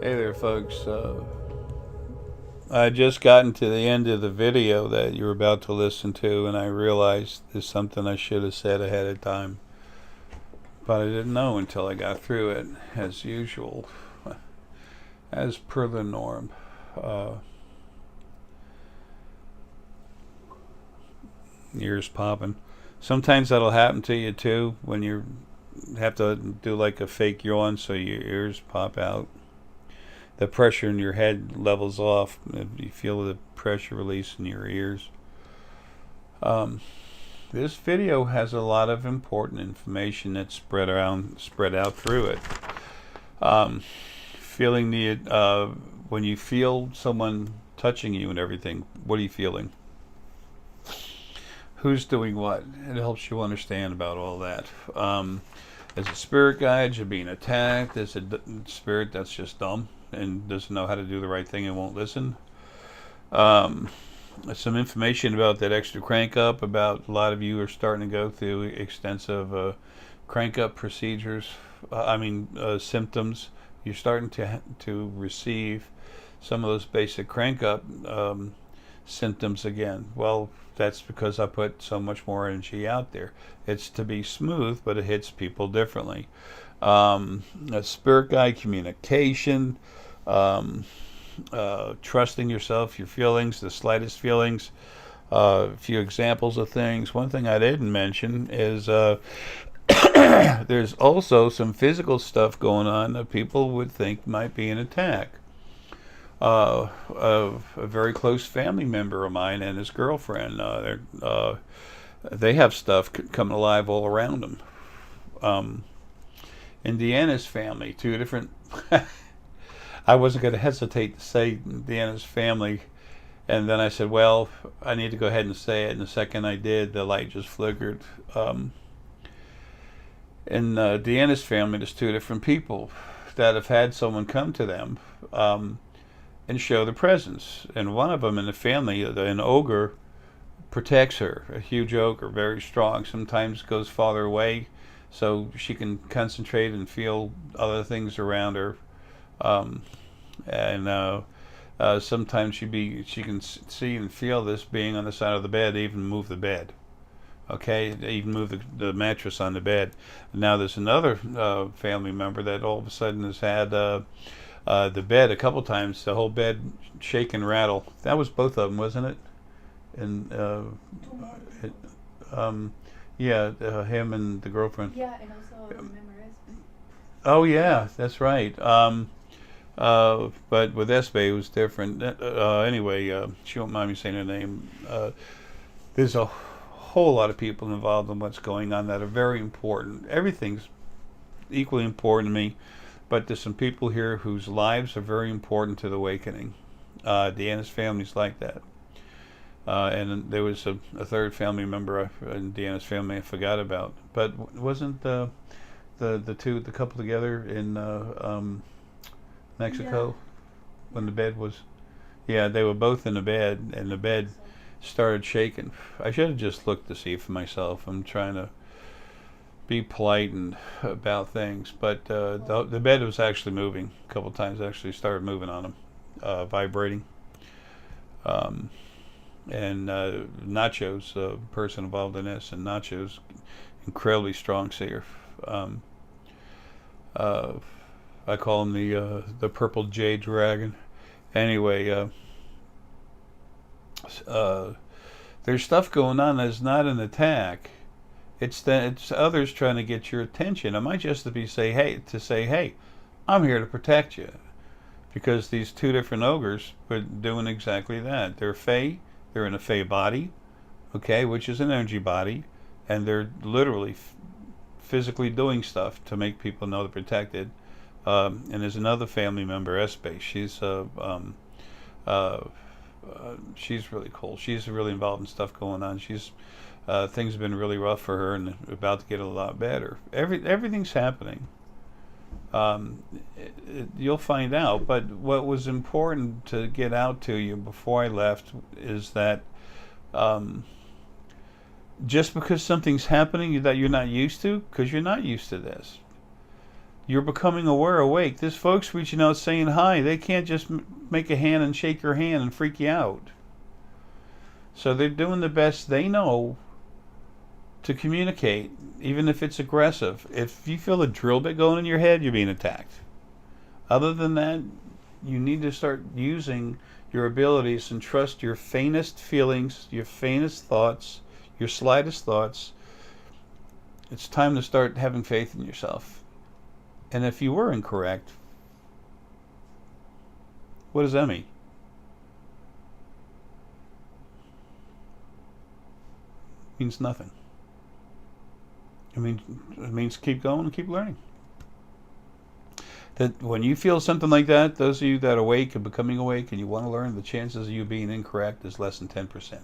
Hey there, folks. I just gotten to the end of the video that you're about to listen to, and I realized there's something I should have said ahead of time, but I didn't know until I got through it, as usual, as per the norm. Uh, Ears popping. Sometimes that'll happen to you too when you have to do like a fake yawn so your ears pop out. The pressure in your head levels off. You feel the pressure release in your ears. Um, this video has a lot of important information that's spread out through it. Um, Feeling the when you feel someone touching you and everything, what are you feeling? Who's doing what? It helps you understand about all that. As a spirit guide, you're being attacked. As a spirit that's just dumb and doesn't know how to do the right thing and won't listen. Um, some information about that extra crank up. About a lot of you are starting to go through extensive crank up procedures. Symptoms. You're starting to receive some of those basic crank up symptoms again. Well, that's because I put so much more energy out there. It's to be smooth, but it hits people differently. A spirit guide communication, um, trusting yourself, your feelings, the slightest feelings, a few examples of things. One thing I didn't mention is there's also some physical stuff going on that people would think might be an attack. A very close family member of mine and his girlfriend, they have stuff coming alive all around them. Um, in Deanna's family, two different. I wasn't going to hesitate to say Deanna's family, and then I said, "Well, I need to go ahead and say it." And the second I did, the light just flickered. In Deanna's family, there's two different people that have had someone come to them. And show the presence. And one of them in the family, an ogre, protects her. A huge ogre, very strong. Sometimes goes farther away, so she can concentrate and feel other things around her. Um, and sometimes she can see and feel this being on the side of the bed, even move the bed. Okay, even move the mattress on the bed. Now there's another family member that all of a sudden has had. The bed a couple times, the whole bed shake and rattle. That was both of them, wasn't it? And it, yeah, him and the girlfriend. Yeah, and also remember Esme. Oh yeah, that's right. But with Esbe it was different. Anyway, she won't mind me saying her name. There's a whole lot of people involved in what's going on that are very important. Everything's equally important to me. But there's some people here whose lives are very important to the awakening. Deanna's family's like that. And there was a third family member in Deanna's family I forgot about. But wasn't the couple together in Mexico, Yeah. when the bed was? Yeah, they were both in the bed, and the bed So, started shaking. I should have just looked to see for myself. I'm trying to be polite and about things, but the bed was actually moving a couple times. Actually started moving on him, vibrating. Um, and Nacho's a person involved in this, and Nacho's incredibly strong seer. Um, uh, I call him the purple jade dragon. Anyway, uh, there's stuff going on that's not an attack. It's others trying to get your attention. It might just be say, hey, I'm here to protect you, because these two different ogres were doing exactly that. They're Fey. They're in a Fey body, okay, which is an energy body, and they're literally physically doing stuff to make people know they're protected. And there's another family member, Espe. Uh, she's really cool. She's really involved in stuff going on. Things have been really rough for her and about to get a lot better. Everything's happening. You'll find out. But what was important to get out to you before I left is that um, just because something's happening that you're not used to, because you're not used to this. You're becoming aware, awake. This folks reaching out saying hi. They can't just make a hand and shake your hand and freak you out. So they're doing the best they know to communicate, even if it's aggressive. If you feel a drill bit going in your head, you're being attacked. Other than that, you need to start using your abilities and trust your faintest feelings, your faintest thoughts, your slightest thoughts. It's time to start having faith in yourself. And if you were incorrect, what does that mean? It means nothing. It means keep going and keep learning. That when you feel something like that, those of you that are awake and becoming awake and you want to learn, the chances of you being incorrect is less than 10%.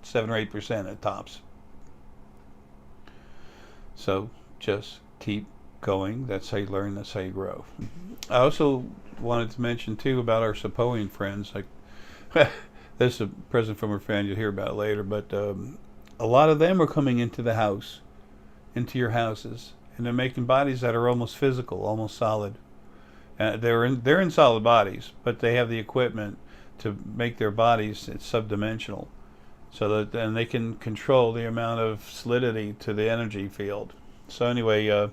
7 or 8% at tops. So just keep going. That's how you learn. That's how you grow. I also wanted to mention too about our Sapoian friends. Like this is a present from a friend. You'll hear about it later. But a lot of them are coming into the house, into your houses, and they're making bodies that are almost physical, almost solid. They're in solid bodies, but they have the equipment to make their bodies subdimensional, so that then they can control the amount of solidity to the energy field. So anyway,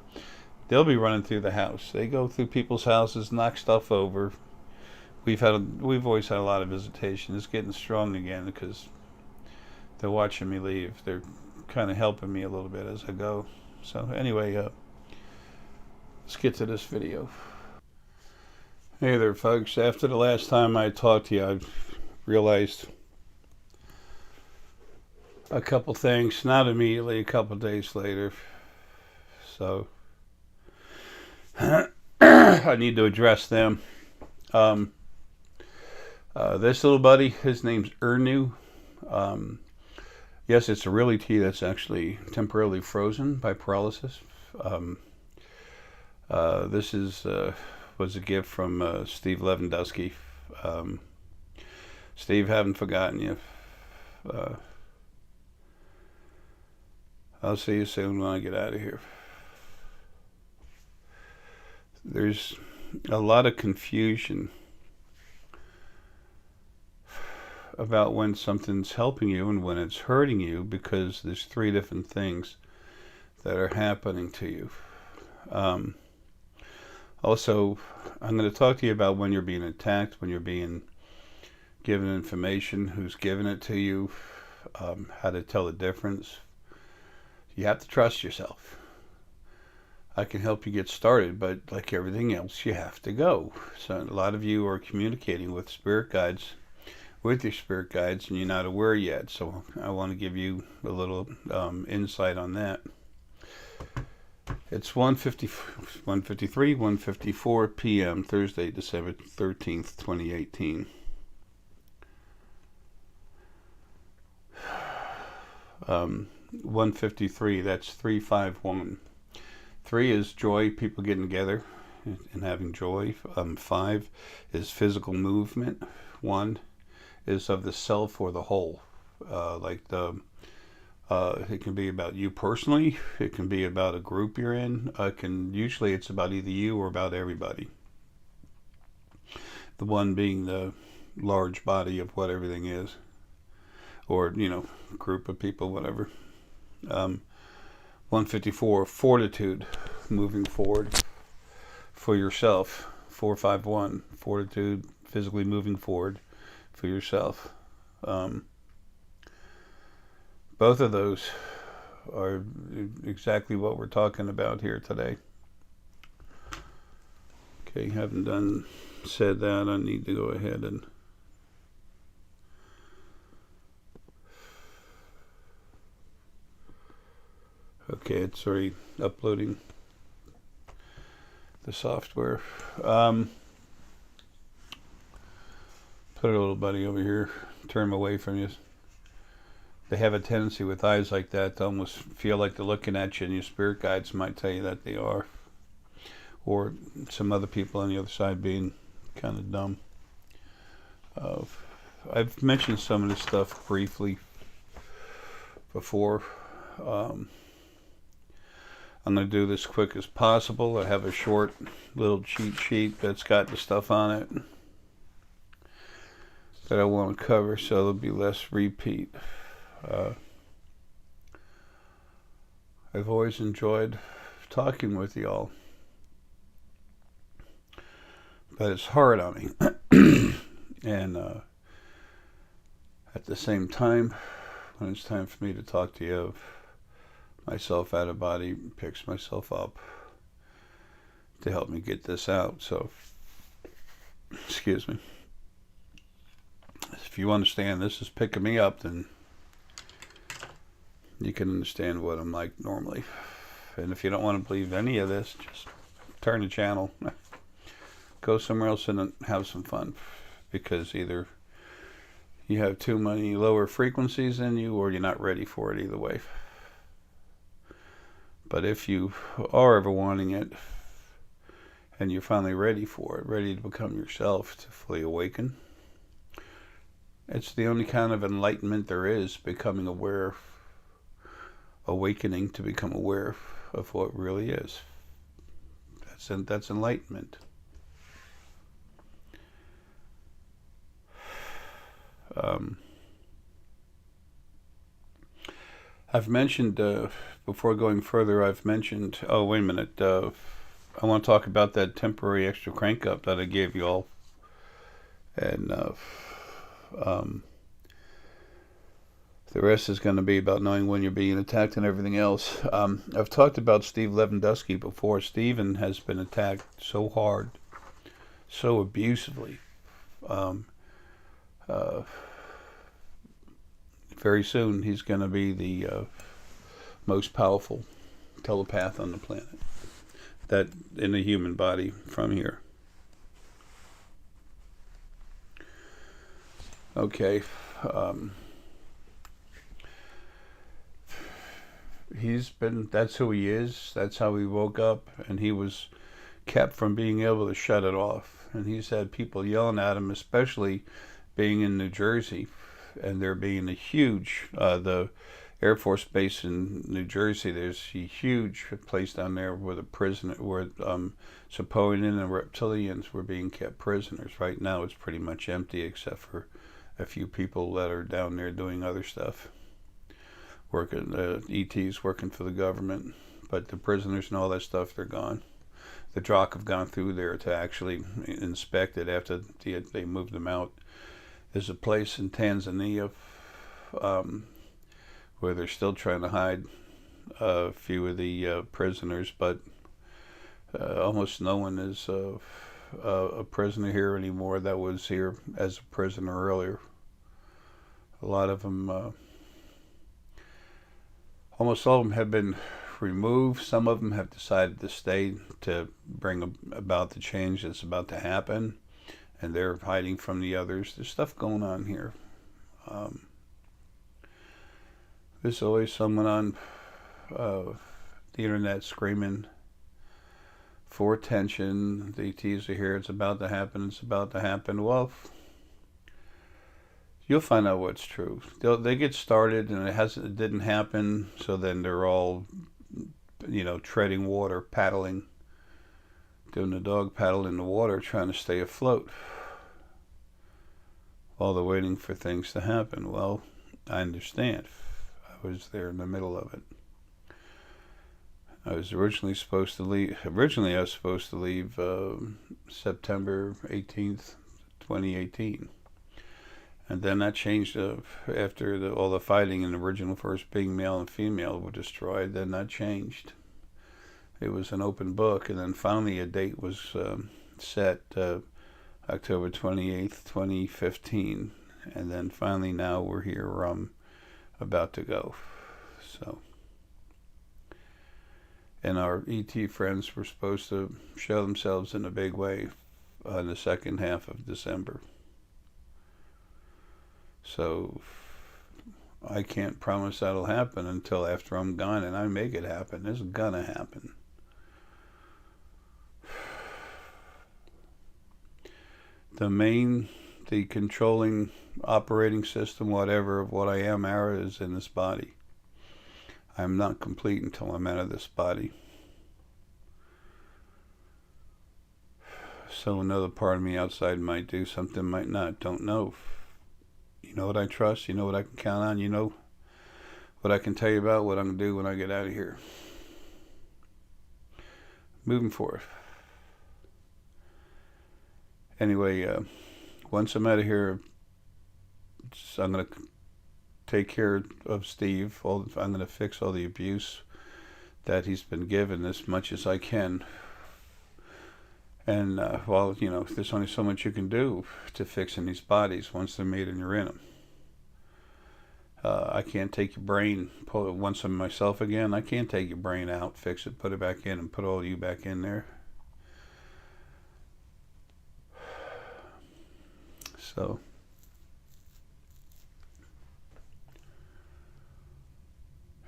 they'll be running through the house. They go through people's houses, knock stuff over. We've always had a lot of visitation. It's getting strong again because they're watching me leave. They're kind of helping me a little bit as I go. So anyway, let's get to this video. Hey there, folks. After the last time I talked to you, I realized a couple things. Not immediately, a couple days later. So I need to address them. This little buddy, his name's Ernu. Yes, it's a reality that's actually temporarily frozen by paralysis. This was a gift from Steve Lewandowski. Steve, haven't forgotten you. I'll see you soon when I get out of here. There's a lot of confusion about when something's helping you and when it's hurting you, because there's 3 different things that are happening to you. Also, I'm going to talk to you about when you're being attacked, when you're being given information, who's giving it to you, how to tell the difference. You have to trust yourself. I can help you get started, but like everything else, you have to go. So a lot of you are communicating with spirit guides, with your spirit guides, and you're not aware yet. So I want to give you a little insight on that. It's 1:54 p.m. Thursday, December 13th, 2018. 1:53. That's 351. 3 is joy, people getting together and having joy. 5 is physical movement. 1 is of the self or the whole. It can be about you personally. It can be about a group you're in. Usually it's about either you or about everybody. The 1 being the large body of what everything is, or group of people, whatever. 154, fortitude, moving forward for yourself. 451, fortitude, physically moving forward for yourself. Both of those are exactly what we're talking about here today. Okay, haven't said that. I need to go ahead and okay, it's already uploading the software. Put a little buddy over here, turn him away from you. They have a tendency with eyes like that to almost feel like they're looking at you, and your spirit guides might tell you that they are. Or some other people on the other side being kind of dumb. I've mentioned some of this stuff briefly before. I'm going to do this quick as possible. I have a short little cheat sheet that's got the stuff on it that I want to cover, so there'll be less repeat. I've always enjoyed talking with y'all, but it's hard on me. And at the same time, when it's time for me to talk to you, myself out of body picks myself up to help me get this out. So, excuse me. If you understand this is picking me up, then you can understand what I'm like normally. And if you don't want to believe any of this, just turn the channel. Go somewhere else and have some fun. Because either you have too many lower frequencies in you, or you're not ready for it either way. But if you are ever wanting it, and you're finally ready for it, ready to become yourself, to fully awaken, it's the only kind of enlightenment there is, becoming aware, awakening to become aware of what really is. That's enlightenment. I've mentioned, before going further, I've mentioned, oh, wait a minute, I want to talk about that temporary extra crank up that I gave you all. And the rest is going to be about knowing when you're being attacked and everything else. I've talked about Steve Lewandowski before. Steven has been attacked so hard, so abusively. Very soon he's going to be the most powerful telepath on the planet, that in a human body from here. Okay. That's who he is. That's how he woke up, and he was kept from being able to shut it off. And he's had people yelling at him, especially being in New Jersey, and there being a huge, the Air Force Base in New Jersey, there's a huge place down there where Sapoian and reptilians were being kept prisoners. Right now it's pretty much empty, except for a few people that are down there doing other stuff, working, ETs working for the government. But the prisoners and all that stuff, they're gone. The Drock have gone through there to actually inspect it after they moved them out. There's a place in Tanzania where they're still trying to hide a few of the prisoners, but almost no one is a prisoner here anymore that was here as a prisoner earlier. A lot of them, almost all of them have been removed. Some of them have decided to stay to bring about the change that's about to happen, and they're hiding from the others. There's stuff going on here. There's always someone on the internet screaming for attention. The ETs are here. It's about to happen. It's about to happen. Well, you'll find out what's true. They get started, and it didn't happen. So then they're all, treading water, paddling, doing the dog paddle in the water, trying to stay afloat while they're waiting for things to happen. Well, I understand. I was there in the middle of it. I was originally supposed to leave. I was supposed to leave September 18th, 2018. And then that changed after all the fighting and the original first being male and female were destroyed. Then that changed. It was an open book. And then finally a date was set, October 28th, 2015. And then finally now we're here about to go. So, and our ET friends were supposed to show themselves in a big way in the second half of December. So I can't promise that'll happen until after I'm gone, and I make it happen. It's gonna happen. The controlling operating system, whatever, of what I am, Arae, is in this body. I'm not complete until I'm out of this body. So another part of me outside might do something, might not. Don't know. You know what I trust? You know what I can count on? You know what I can tell you about? What I'm going to do when I get out of here? Moving forward. Anyway, once I'm out of here, I'm going to take care of Steve. I'm going to fix all the abuse that he's been given as much as I can. And, well, you know, there's only so much you can do to fixing these bodies once they're made and you're in them. I can't take your brain, pull it once I'm myself again. I can't take your brain out, fix it, put it back in, and put all you back in there. So,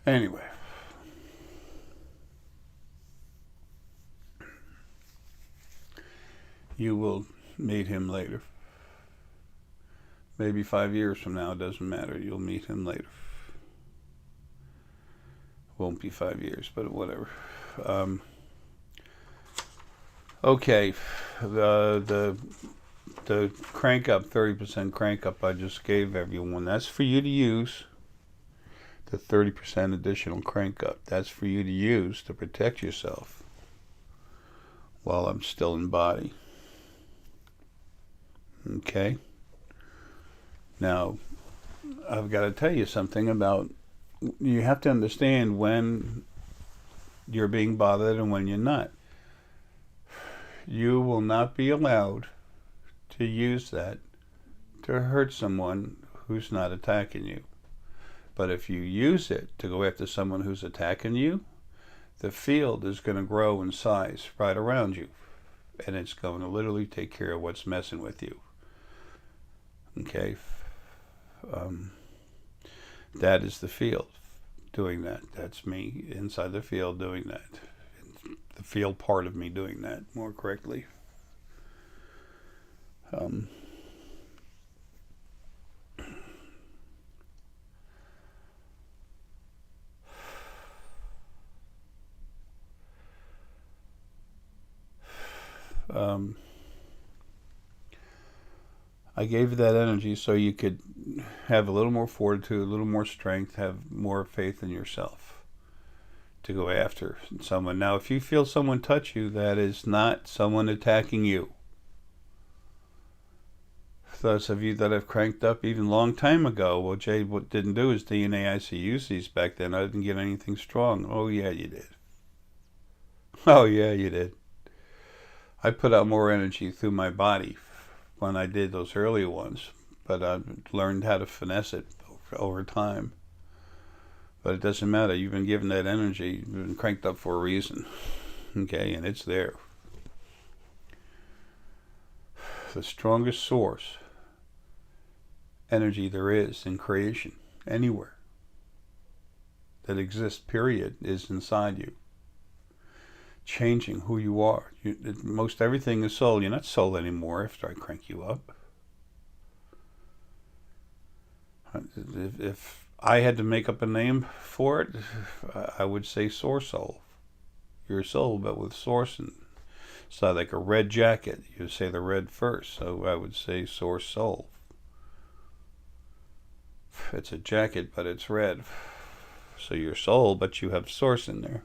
anyway. You will meet him later. Maybe 5 years from now, it doesn't matter. You'll meet him later. Won't be 5 years, but whatever. Okay, the crank up, 30% crank up I just gave everyone. That's for you to use. The 30% additional crank up. That's for you to use to protect yourself while I'm still in body. Okay. Now, I've got to tell you something about, you have to understand when you're being bothered and when you're not. You will not be allowed to use that to hurt someone who's not attacking you. But if you use it to go after someone who's attacking you, the field is going to grow in size right around you. And it's going to literally take care of what's messing with you. Okay? That is the field doing that. That's me inside the field doing that. The field part of me doing that more correctly. I gave you that energy so you could have a little more fortitude, a little more strength, have more faith in yourself to go after someone. Now, if you feel someone touch you, that is not someone attacking you. Those of you that have cranked up even a long time ago, well, Jay, what didn't do is DNA ICUs these back then. I didn't get anything strong. Oh, yeah, you did. Oh, yeah, you did. I put out more energy through my body when I did those earlier ones, but I learned how to finesse it over time. But it doesn't matter. You've been given that energy. You've been cranked up for a reason. Okay, and it's there. The strongest source energy there is in creation, anywhere that exists, period, is inside you. Changing who you are. Most everything is soul. You're not soul anymore after I crank you up. If I had to make up a name for it, I would say source soul. You're a soul, but with source, and it's like a red jacket. You say the red first, so I would say source soul. It's a jacket, but it's red. So you're soul, but you have source in there.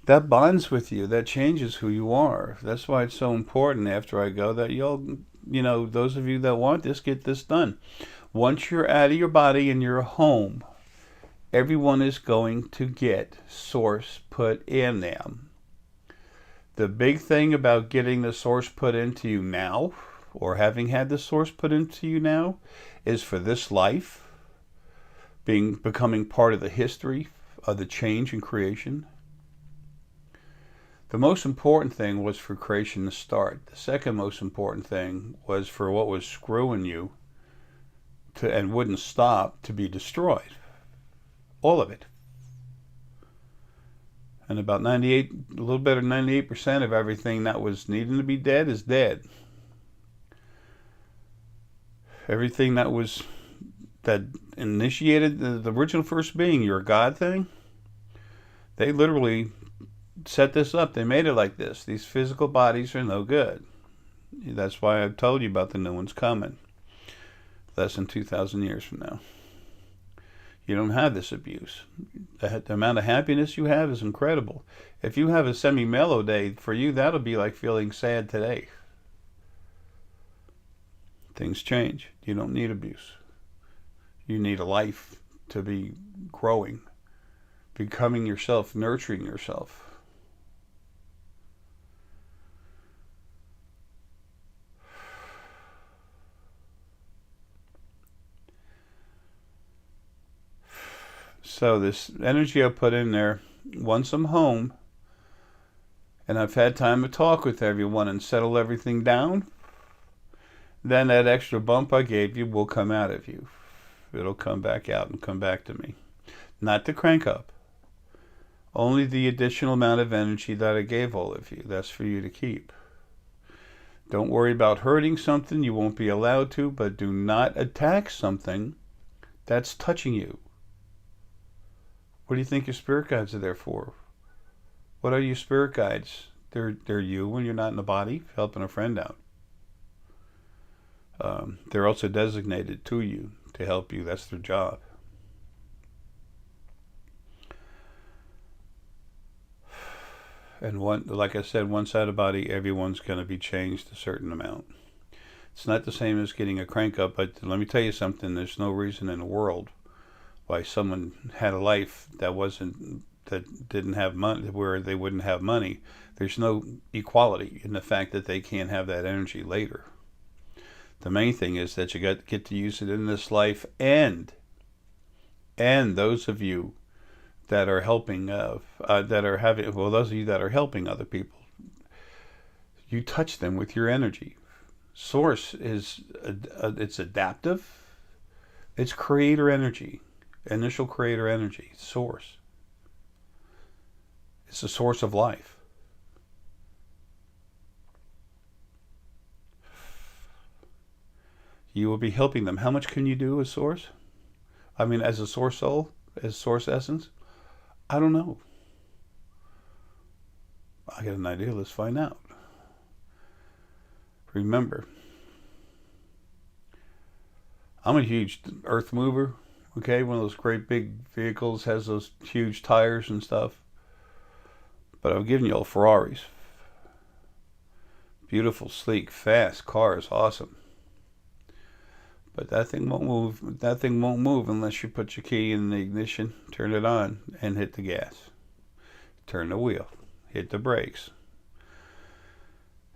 That bonds with you. That changes who you are. That's why it's so important after I go that you'll, those of you that want this, get this done. Once you're out of your body and you're home, everyone is going to get source put in them. The big thing about getting the source put into you now, or having had the source put into you now, is for this life, becoming part of the history of the change in creation. The most important thing was for creation to start. The second most important thing was for what was screwing you and wouldn't stop to be destroyed. All of it. And about 98, a little better than 98% of everything that was needing to be dead is dead. Everything that initiated the original first being, your God thing, they literally set this up. They made it like this. These physical bodies are no good. That's why I've told you about the new ones coming. Less than 2,000 years from now. You don't have this abuse. The amount of happiness you have is incredible. If you have a semi-mellow day, for you, that'll be like feeling sad today. Things change. You don't need abuse. You need a life to be growing, becoming yourself, nurturing yourself. So this energy I put in there, once I'm home and I've had time to talk with everyone and settle everything down, then that extra bump I gave you will come out of you. It'll come back out and come back to me. Not to crank up. Only the additional amount of energy that I gave all of you. That's for you to keep. Don't worry about hurting something you won't be allowed to, but do not attack something that's touching you. What do you think your spirit guides are there for? What are your spirit guides? They're you when you're not in the body, helping a friend out. They're also designated to you to help you. That's their job. And like I said, one side of the body, everyone's going to be changed a certain amount. It's not the same as getting a crank up, but let me tell you something. There's no reason in the world why someone had a life that didn't have money, where they wouldn't have money. There's no equality in the fact that they can't have that energy later. The main thing is that you get to use it in this life, and those of you that are helping, those of you that are helping other people, you touch them with your energy. Source is it's adaptive. It's creator energy. Initial creator energy, source. It's the source of life. You will be helping them. How much can you do as source? I mean, as a source soul, as source essence? I don't know. I got an idea. Let's find out. Remember, I'm a huge earth mover. Okay, one of those great big vehicles, has those huge tires and stuff. But I'm giving you all Ferraris. Beautiful, sleek, fast cars, awesome. But that thing won't move. That thing won't move unless you put your key in the ignition, turn it on, and hit the gas. Turn the wheel, hit the brakes,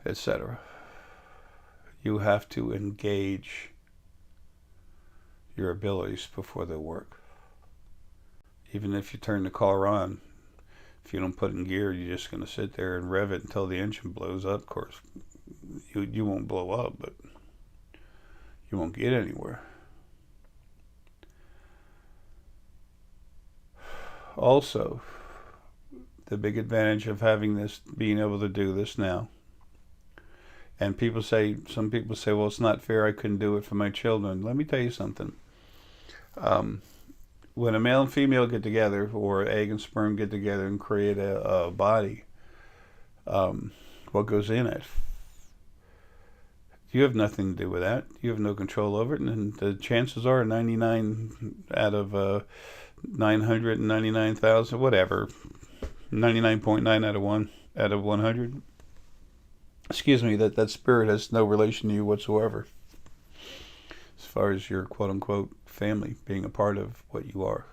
etc. You have to engage your abilities before they work. Even if you turn the car on, if you don't put it in gear, you're just going to sit there and rev it until the engine blows up. Of course, you won't blow up, but you won't get anywhere. Also, the big advantage of having this, being able to do this now, and some people say, well, it's not fair, I couldn't do it for my children. Let me tell you something. When a male and female get together, or egg and sperm get together and create a body, what goes in it? You have nothing to do with that. You have no control over it, and the chances are 99 out of 999,000, whatever, 99.9 out of 100. Excuse me, that spirit has no relation to you whatsoever, as far as your quote-unquote family being a part of what you are.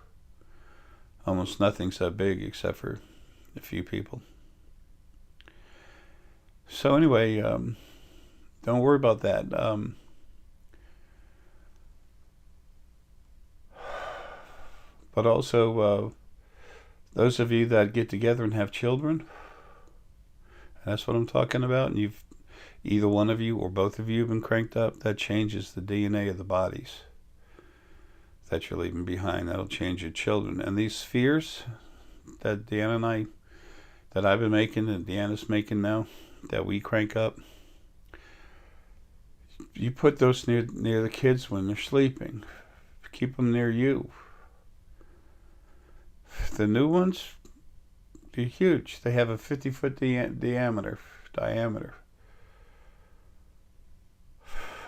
Almost nothing's that big except for a few people. So anyway, don't worry about that. But also, those of you that get together and have children, that's what I'm talking about, and you've either one of you or both of you have been cranked up, that changes the DNA of the bodies that you're leaving behind. That'll change your children. And these spheres that Deanna and I, that I've been making, and Deanna's making now, that we crank up, you put those near the kids when they're sleeping. Keep them near you. The new ones, They're huge. They have a 50-foot diameter.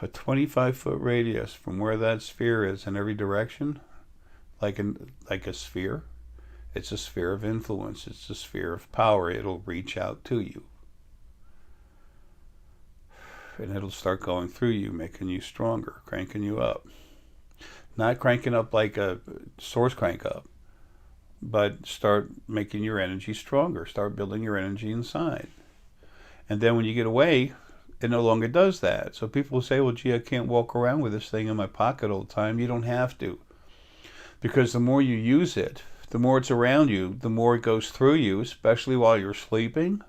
A 25-foot radius from where that sphere is in every direction, like a sphere. It's a sphere of influence. It's a sphere of power. It'll reach out to you. And it'll start going through you, making you stronger, cranking you up. Not cranking up like a source crank up, but start making your energy stronger. Start building your energy inside. And then when you get away, it no longer does that. So people say, well, gee, I can't walk around with this thing in my pocket all the time. You don't have to. Because the more you use it, the more it's around you, the more it goes through you, especially while you're sleeping.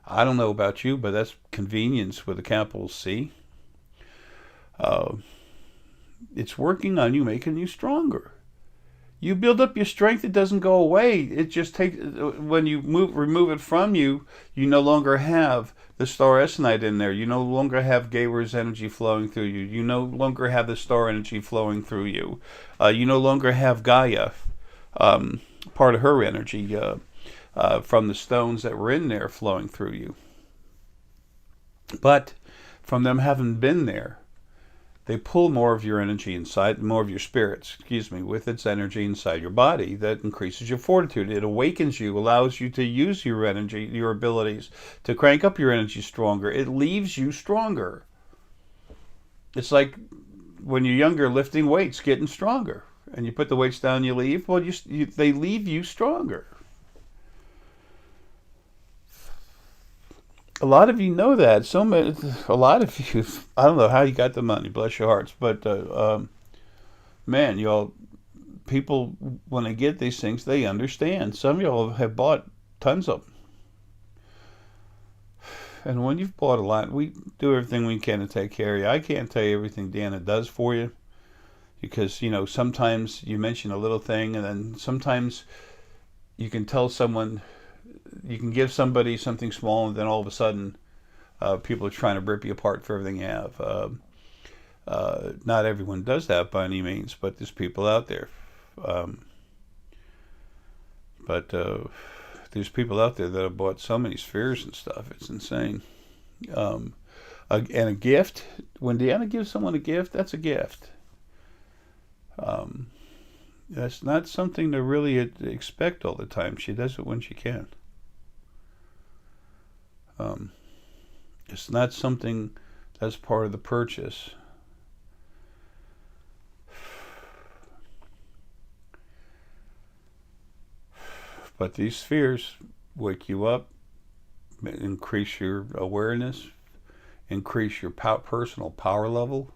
I don't know about you, but that's convenience with a capital C. It's working on you, making you stronger. You build up your strength, it doesn't go away. It just takes, when you remove it from you, you no longer have the star Essenite in there. You no longer have Gaber's energy flowing through you. You no longer have the star energy flowing through you. You no longer have Gaia, part of her energy from the stones that were in there flowing through you. But from them having been there, they pull more of your energy inside, more of your spirits, with its energy inside your body. That increases your fortitude. It awakens you, allows you to use your energy, your abilities, to crank up your energy stronger. It leaves you stronger. It's like when you're younger, lifting weights, getting stronger. And you put the weights down, you leave. Well, they leave you stronger. A lot of you know that. A lot of you, I don't know how you got the money, bless your hearts, but man, y'all, people, when they get these things, they understand. Some of y'all have bought tons of them. And when you've bought a lot, we do everything we can to take care of you. I can't tell you everything Deanna does for you, because, sometimes you mention a little thing, and then sometimes you can tell someone, you can give somebody something small, and then all of a sudden people are trying to rip you apart for everything you have. Not everyone does that by any means, but there's people out there. There's people out there that have bought so many spheres and stuff. It's insane. And a gift, when Deanna gives someone a gift, that's a gift. That's not something to really expect all the time. She does it when she can. It's not something that's part of the purchase. But these spheres wake you up, increase your awareness, increase your personal power level.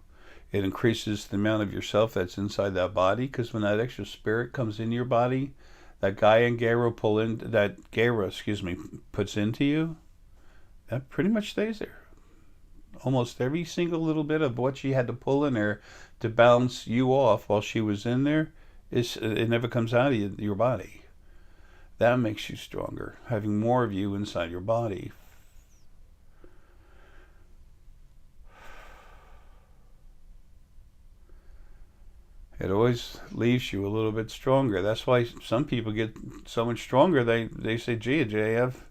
It increases the amount of yourself that's inside that body, because when that extra spirit comes into your body, that Gaia and Gaia puts into you, that pretty much stays there. Almost every single little bit of what she had to pull in there to balance you off while she was in there, it never comes out of your body. That makes you stronger, having more of you inside your body. It always leaves you a little bit stronger. That's why some people get so much stronger. They say, gee, Jay, I've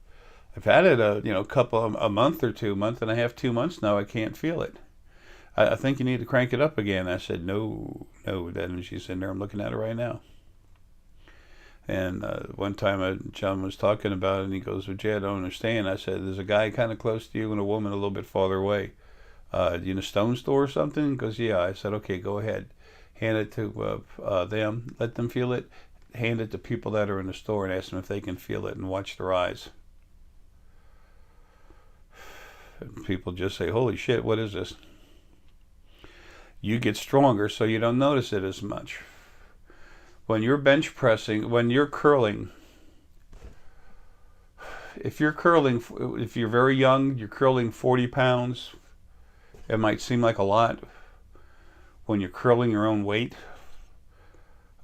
had it a month or 2, month and a half, 2 months now. I can't feel it. I think you need to crank it up again. I said, no. Then she's in there. I'm looking at it right now. And one time John was talking about it, and he goes, well, Jay, I don't understand. I said, there's a guy kind of close to you and a woman a little bit farther away. You in a stone store or something? He goes, yeah. I said, okay, go ahead. Hand it to them. Let them feel it. Hand it to people that are in the store and ask them if they can feel it, and watch their eyes. And people just say, holy shit, what is this? You get stronger, so you don't notice it as much. When you're bench pressing, when you're curling, if you're very young, you're curling 40 pounds, it might seem like a lot. When you're curling your own weight,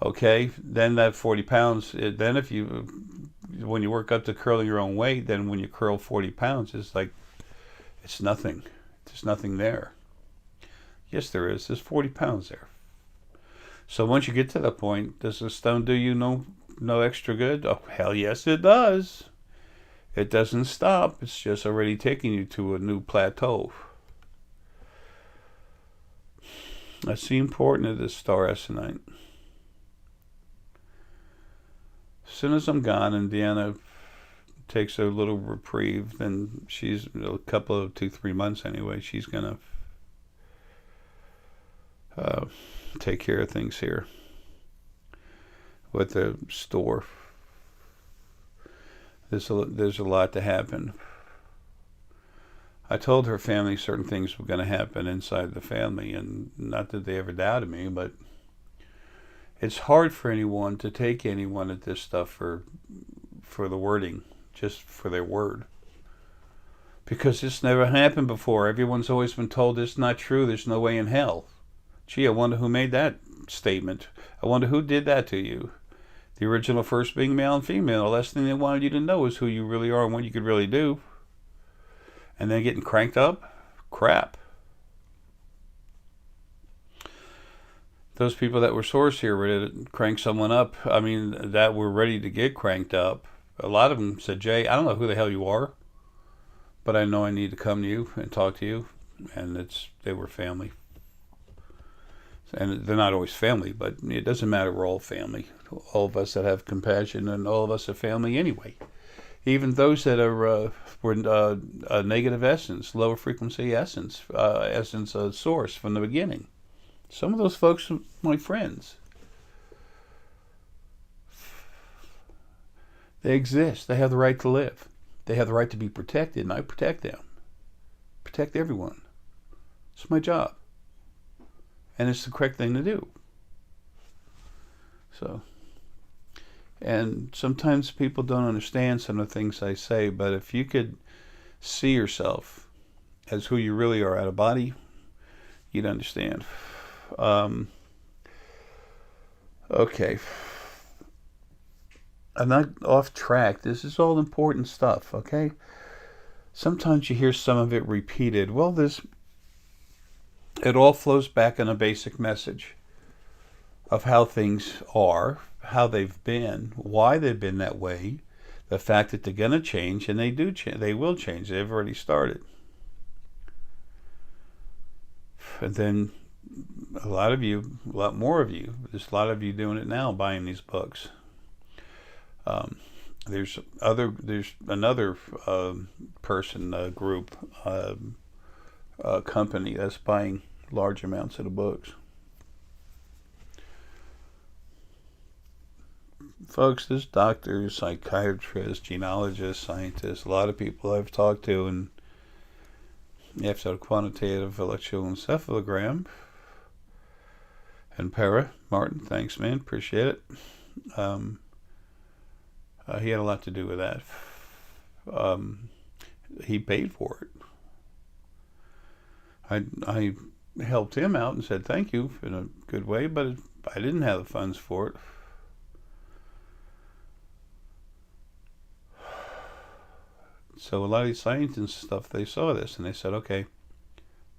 okay, then that 40 pounds, then when you work up to curling your own weight, then when you curl 40 pounds, it's nothing. There's nothing there. Yes, there is. There's 40 pounds there. So once you get to that point, does the stone do you no extra good? Oh, hell yes, it does. It doesn't stop. It's just already taking you to a new plateau. That's the importance of this star Essenite. As soon as I'm gone and Deanna takes a little reprieve, then she's a couple of 2-3 months anyway, she's gonna take care of things here with the store. There's a lot to happen. I told her family certain things were going to happen inside the family, and not that they ever doubted me, but it's hard for anyone to take anyone at this stuff for the wording, just for their word. Because this never happened before. Everyone's always been told it's not true, there's no way in hell. Gee, I wonder who made that statement. I wonder who did that to you. The original first being male and female. The last thing they wanted you to know is who you really are and what you could really do. And then getting cranked up? Crap. Those people that were source here ready to crank someone up, I mean, that were ready to get cranked up. A lot of them said, Jay, I don't know who the hell you are, but I know I need to come to you and talk to you. And they were family. And they're not always family, but it doesn't matter. We're all family. All of us that have compassion, and all of us are family anyway. Even those that are were a negative essence, lower frequency essence, source from the beginning. Some of those folks are my friends. They exist. They have the right to live. They have the right to be protected, and I protect them. Protect everyone. It's my job. And it's the correct thing to do. So, and sometimes people don't understand some of the things I say, but if you could see yourself as who you really are out of body, you'd understand. Okay. I'm not off track. This is all important stuff, okay? Sometimes you hear some of it repeated. Well, it all flows back in a basic message of how things are, how they've been, why they've been that way, the fact that they're going to change, and they do change. They will change. They've already started. And then a lot more of you, there's a lot of you doing it now, buying these books. There's another person, group, company that's buying large amounts of the books. Folks, there's doctors, psychiatrists, genealogists, scientists, a lot of people I've talked to, and after a quantitative electroencephalogram, and Martin, thanks man, appreciate it. He had a lot to do with that. He paid for it. I helped him out and said thank you in a good way, but I didn't have the funds for it. So a lot of these scientists and stuff, they saw this and they said, okay,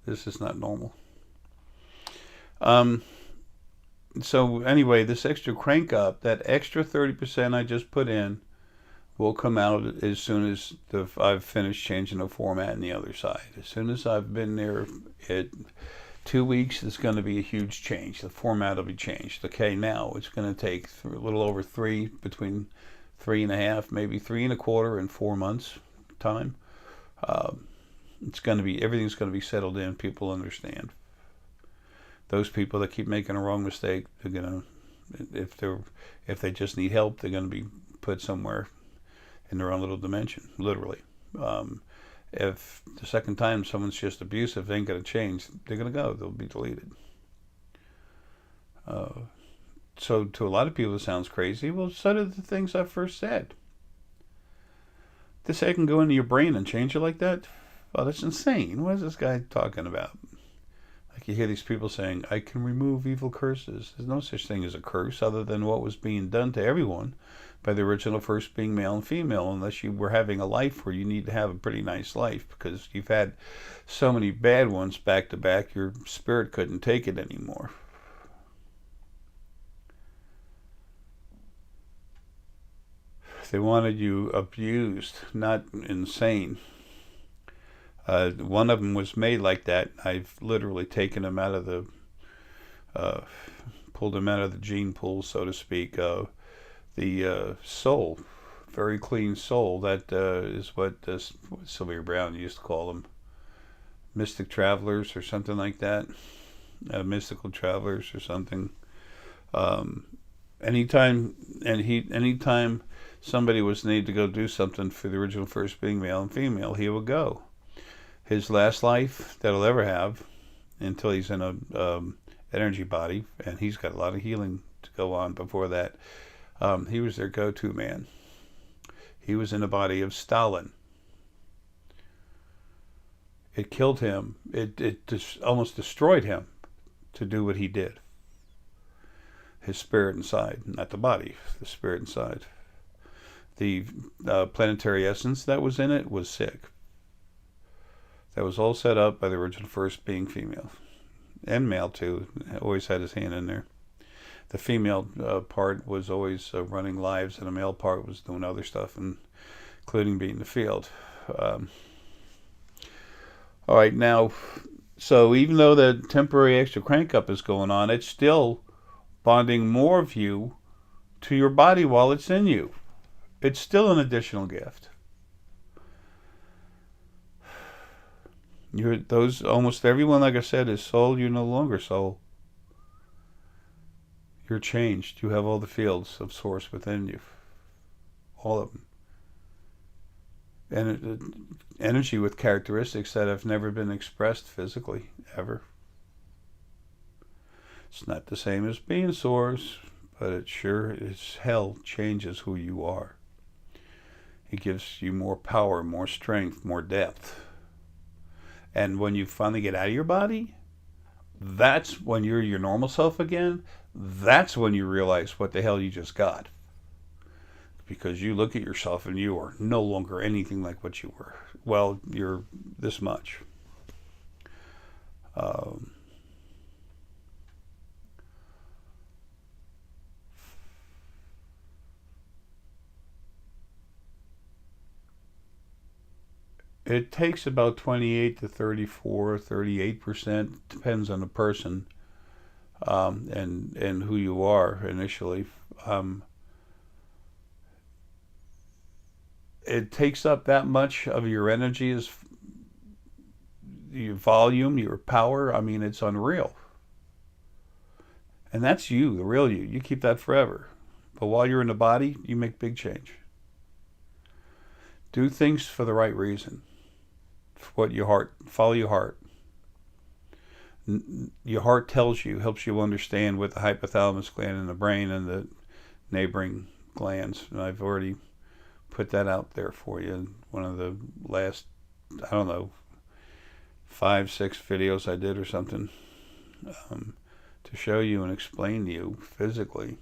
this is not normal. So anyway, this extra crank up, that extra 30% I just put in, will come out as soon as I've finished changing the format on the other side. As soon as I've been there, 2 weeks, it's going to be a huge change. The format will be changed. Okay, now it's going to take a little over between 3.5, maybe 3.25 in 4 months time. Everything's going to be settled in. People understand. Those people that keep making a wrong mistake, they're going to, if they just need help, they're going to be put somewhere in their own little dimension, literally. If the second time someone's just abusive, they ain't going to change, they're going to go. They'll be deleted. So to a lot of people it sounds crazy. Well, so did the things I first said. This thing can go into your brain and change it like that? Oh, that's insane. What is this guy talking about? Like you hear these people saying, I can remove evil curses. There's no such thing as a curse other than what was being done to everyone by the original first being male and female, unless you were having a life where you need to have a pretty nice life because you've had so many bad ones back to back, your spirit couldn't take it anymore. They wanted you abused, not insane. One of them was made like that. I've literally taken him out of the, pulled him out of the gene pool, so to speak. The soul, very clean soul. That is what Sylvia Brown used to call them, mystic travelers or something like that. Mystical travelers or something. Anytime somebody was needed to go do something for the original first being, male and female, he would go. His last life that he'll ever have, until he's in a energy body, and he's got a lot of healing to go on before that. He was their go-to man. He was in the body of Stalin. It killed him. It just almost destroyed him to do what he did. His spirit inside, not the body, the spirit inside. The planetary essence that was in it was sick. That was all set up by the original first being female. And male too, always had his hand in there. The female part was always running lives, and the male part was doing other stuff, including being in the field. All right, now, so even though the temporary extra crank up is going on, it's still bonding more of you to your body while it's in you. It's still an additional gift. Almost everyone, like I said, is soul. You're no longer soul. You're changed. You have all the fields of source within you. All of them. And energy with characteristics that have never been expressed physically, ever. It's not the same as being source, but it sure as hell changes who you are. It gives you more power, more strength, more depth. And when you finally get out of your body, that's when you're your normal self again. That's when you realize what the hell you just got. Because you look at yourself and you are no longer anything like what you were. Well, you're this much. It takes about 28 to 34, 38%, depends on the person, and who you are initially. It takes up that much of your energy, as your volume, your power. I mean, it's unreal. And that's you, the real you. You keep that forever. But while you're in the body, you make big change. Do things for the right reason. What your heart, follow your heart. Your heart tells you, helps you understand with the hypothalamus gland in the brain and the neighboring glands. And I've already put that out there for you in one of the last, I don't know, 5, 6 videos I did or something, to show you and explain to you physically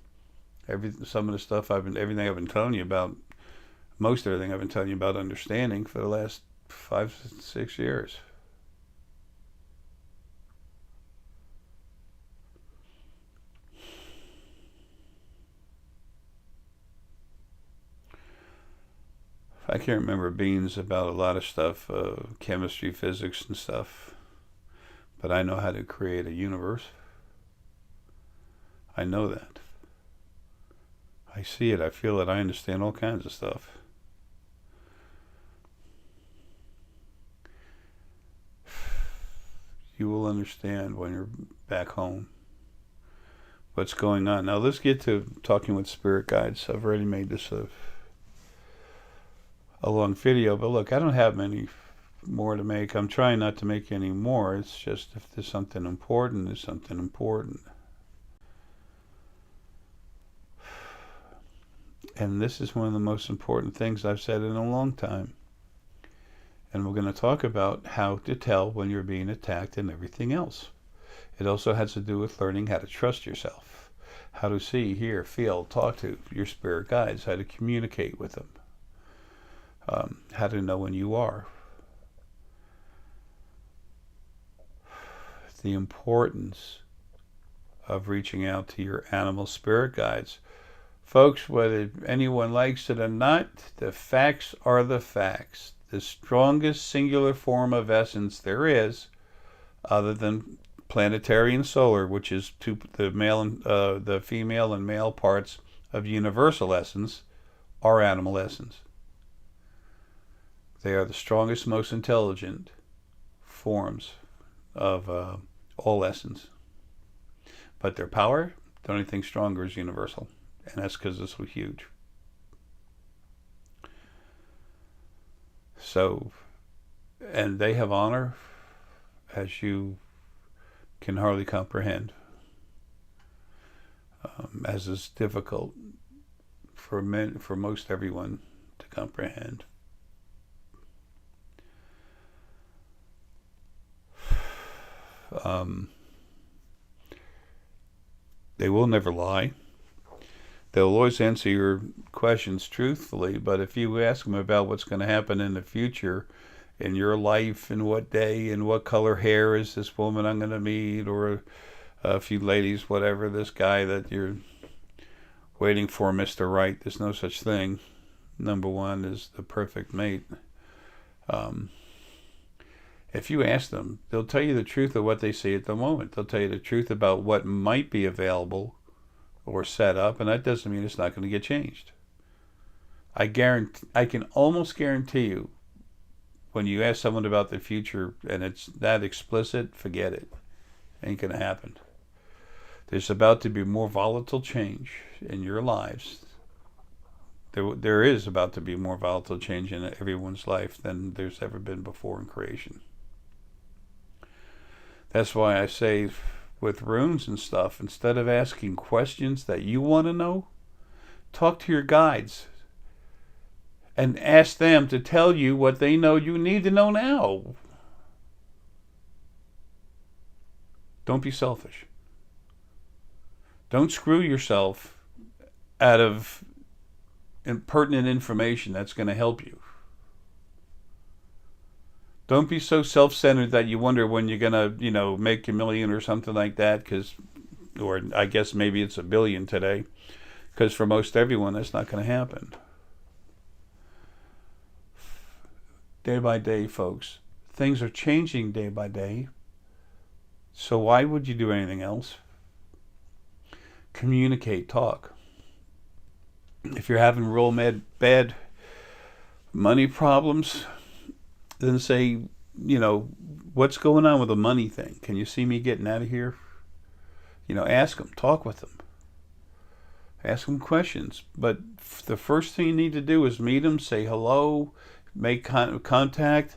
some of the stuff everything I've been telling you about, most everything I've been telling you about understanding for the last 5, 6 years. I can't remember beans about a lot of stuff, chemistry, physics, and stuff, but I know how to create a universe. I know that. I see it, I feel it, I understand all kinds of stuff. You will understand when you're back home what's going on. Now let's get to talking with spirit guides. I've already made this a long video, but look, I don't have many more to make. I'm trying not to make any more. It's just if there's something important, there's something important. And this is one of the most important things I've said in a long time. And we're going to talk about how to tell when you're being attacked and everything else. It also has to do with learning how to trust yourself, how to see, hear, feel, talk to your spirit guides, how to communicate with them, how to know when you are. The importance of reaching out to your animal spirit guides Folks, whether anyone likes it or not, the facts are the facts. The strongest singular form of essence there is, other than planetary and solar, which is the female and male parts of universal essence, are animal essence. They are the strongest, most intelligent forms of all essence. But their power, the only thing stronger is universal. And that's because it's so huge. So, and they have honor as you can hardly comprehend, as is difficult for most everyone to comprehend. They will never lie. They'll always answer your questions truthfully, but if you ask them about what's going to happen in the future, in your life, and what day, and what color hair is this woman I'm going to meet, or a few ladies, whatever, this guy that you're waiting for, Mr. Right, there's no such thing. Number one is the perfect mate. If you ask them, they'll tell you the truth of what they see at the moment. They'll tell you the truth about what might be available or set up, and that doesn't mean it's not going to get changed. I can almost guarantee you, when you ask someone about the future and it's that explicit, forget it. Ain't going to happen. There's about to be more volatile change in your lives. There is about to be more volatile change in everyone's life than there's ever been before in creation. That's why I say, with runes and stuff, instead of asking questions that you want to know, talk to your guides and ask them to tell you what they know you need to know now. Don't be selfish. Don't screw yourself out of impertinent information that's going to help you. Don't be so self-centered that you wonder when you're going to, make a million or something like that, or I guess maybe it's $1 billion today, because for most everyone that's not going to happen. Day by day, folks. Things are changing day by day. So why would you do anything else? Communicate, talk. If you're having real bad money problems, then say, what's going on with the money thing? Can you see me getting out of here? Ask them, talk with them. Ask them questions. But the first thing you need to do is meet them, say hello, make contact.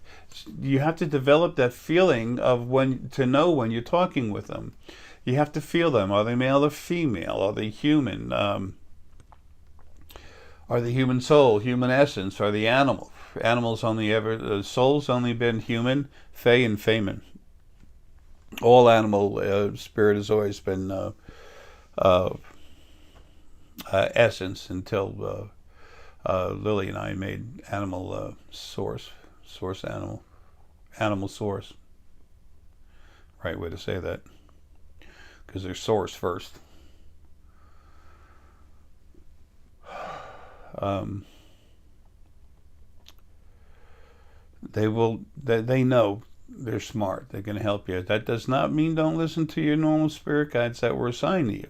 You have to develop that feeling of to know when you're talking with them. You have to feel them. Are they male or female? Are they human? Are they human soul, human essence? Are they animal? Soul's only been human, fey, and femen. All animal spirit has always been essence until Lily and I made animal source animal source. Right way to say that, because there's source first. They know, they're smart, they're going to help you. That does not mean don't listen to your normal spirit guides that were assigned to you.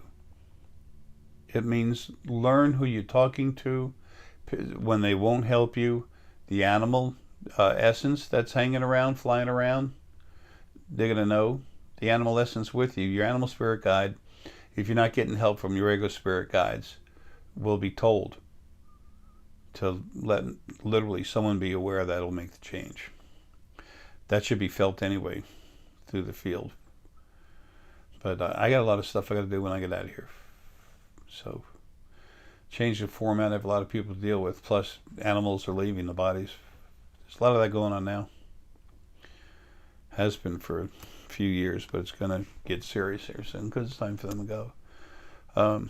It means learn who you're talking to when they won't help you. The animal essence that's hanging around, flying around, they're going to know. The animal essence with you, your animal spirit guide, if you're not getting help from your ego spirit guides, will be told to let literally someone be aware that'll make the change. That should be felt anyway through the field. But I got a lot of stuff I got to do when I get out of here. So change the format. I have a lot of people to deal with. Plus animals are leaving the bodies. There's a lot of that going on now. Has been for a few years, but it's going to get serious here soon because it's time for them to go.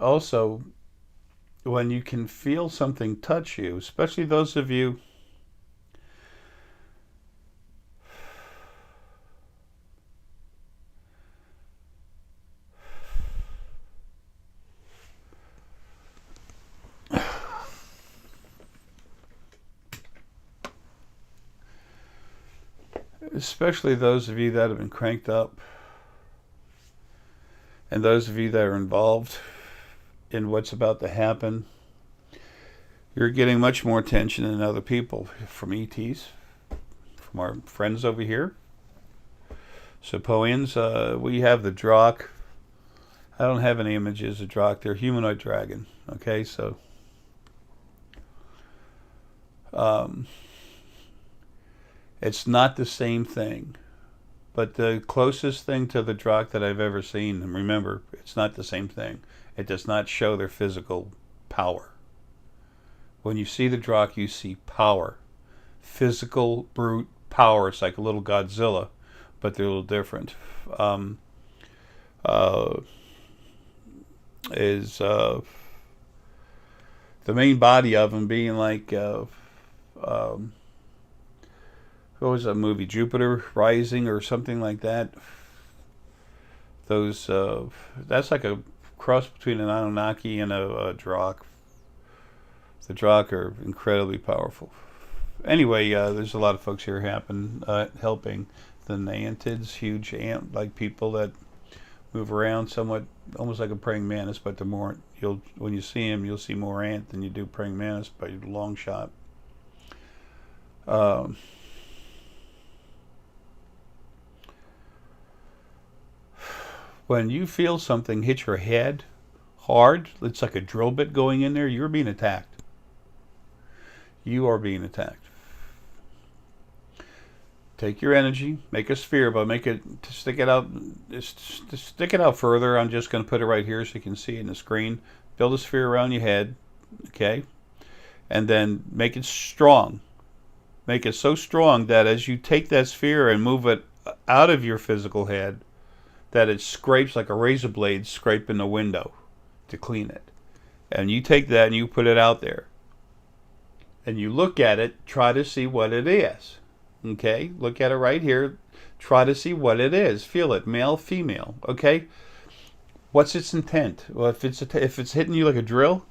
Also, when you can feel something touch you, especially those of you especially those of you that have been cranked up, and those of you that are involved in what's about to happen, you're getting much more attention than other people from ETs, from our friends over here. Sapoians, we have the Drakh. I don't have any images of Drakh. They're humanoid dragon. Okay, so it's not the same thing. But the closest thing to the Drakh that I've ever seen, and remember, it's not the same thing. It does not show their physical power. When you see the Drakh, you see power. Physical, brute power. It's like a little Godzilla, but they're a little different. The main body of them being like, what was that movie, Jupiter Rising or something like that? Those, that's like a cross between an Anunnaki and a Drakh. The Drakh are incredibly powerful. Anyway, there's a lot of folks here helping the Neantids, huge ant-like people that move around somewhat, almost like a praying mantis, but the more when you see them, you'll see more ant than you do praying mantis by a long shot. When you feel something hit your head hard, it's like a drill bit going in there, you're being attacked. You are being attacked. Take your energy, make a sphere, but stick it out further. I'm just going to put it right here so you can see it in the screen. Build a sphere around your head, okay? And then make it strong. Make it so strong that as you take that sphere and move it out of your physical head, that it scrapes like a razor blade scraping the window to clean it. And you take that and you put it out there. And you look at it, try to see what it is. Okay, look at it right here. Try to see what it is. Feel it, male, female. Okay, what's its intent? Well, if it's hitting you like a drill,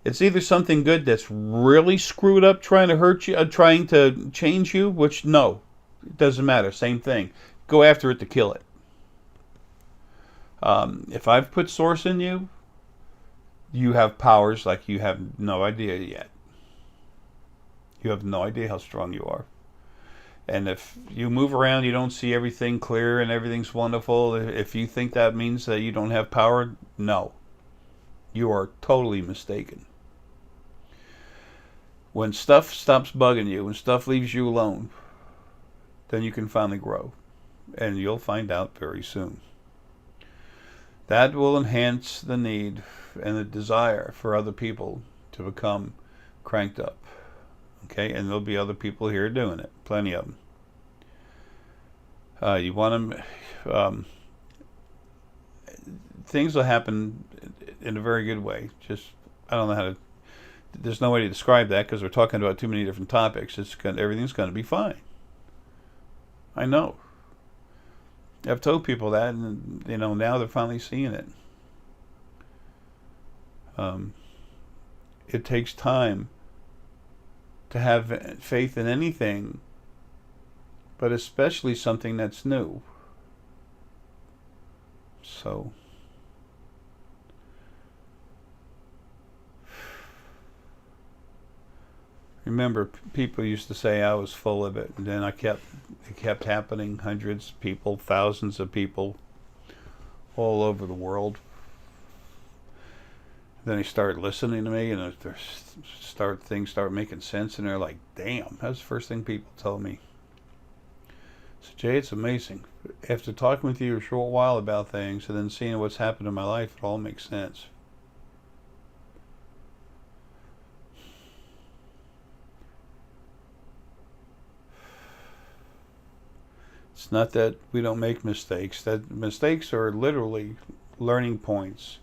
it's either something good that's really screwed up, trying to hurt you, trying to change you. Which no, it doesn't matter. Same thing. Go after it to kill it. If I've put source in you, you have powers like you have no idea yet. You have no idea how strong you are. And if you move around, you don't see everything clear and everything's wonderful. If you think that means that you don't have power, no. You are totally mistaken. When stuff stops bugging you, when stuff leaves you alone, then you can finally grow. And you'll find out very soon. That will enhance the need and the desire for other people to become cranked up. Okay, and there'll be other people here doing it. Plenty of them. You want them... things will happen in a very good way. Just, I don't know how to... There's no way to describe that because we're talking about too many different topics. Everything's going to be fine. I know. I've told people that, and now they're finally seeing it. It takes time to have faith in anything, but especially something that's new. So, remember, people used to say I was full of it, and then it kept happening. Hundreds of people, thousands of people, all over the world. Then they started listening to me, and things start making sense, and they're like, "Damn!" That's the first thing people told me. So Jay, it's amazing. After talking with you a short while about things, and then seeing what's happened in my life, it all makes sense. It's not that we don't make mistakes. That mistakes are literally learning points,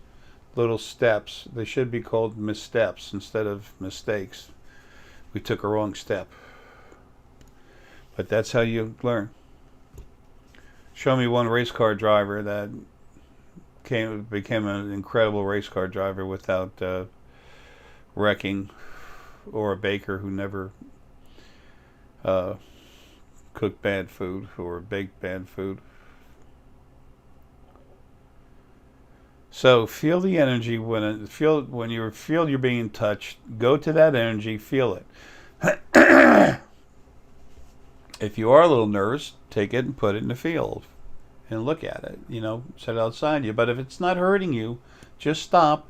little steps. They should be called missteps instead of mistakes. We took a wrong step. But that's how you learn. Show me one race car driver that became an incredible race car driver without wrecking, or a baker who never cook bad food or bake bad food. So feel the energy when you feel you're being touched. Go to that energy, feel it. If you are a little nervous, take it and put it in the field and look at it. Set it outside you. But if it's not hurting you, just stop.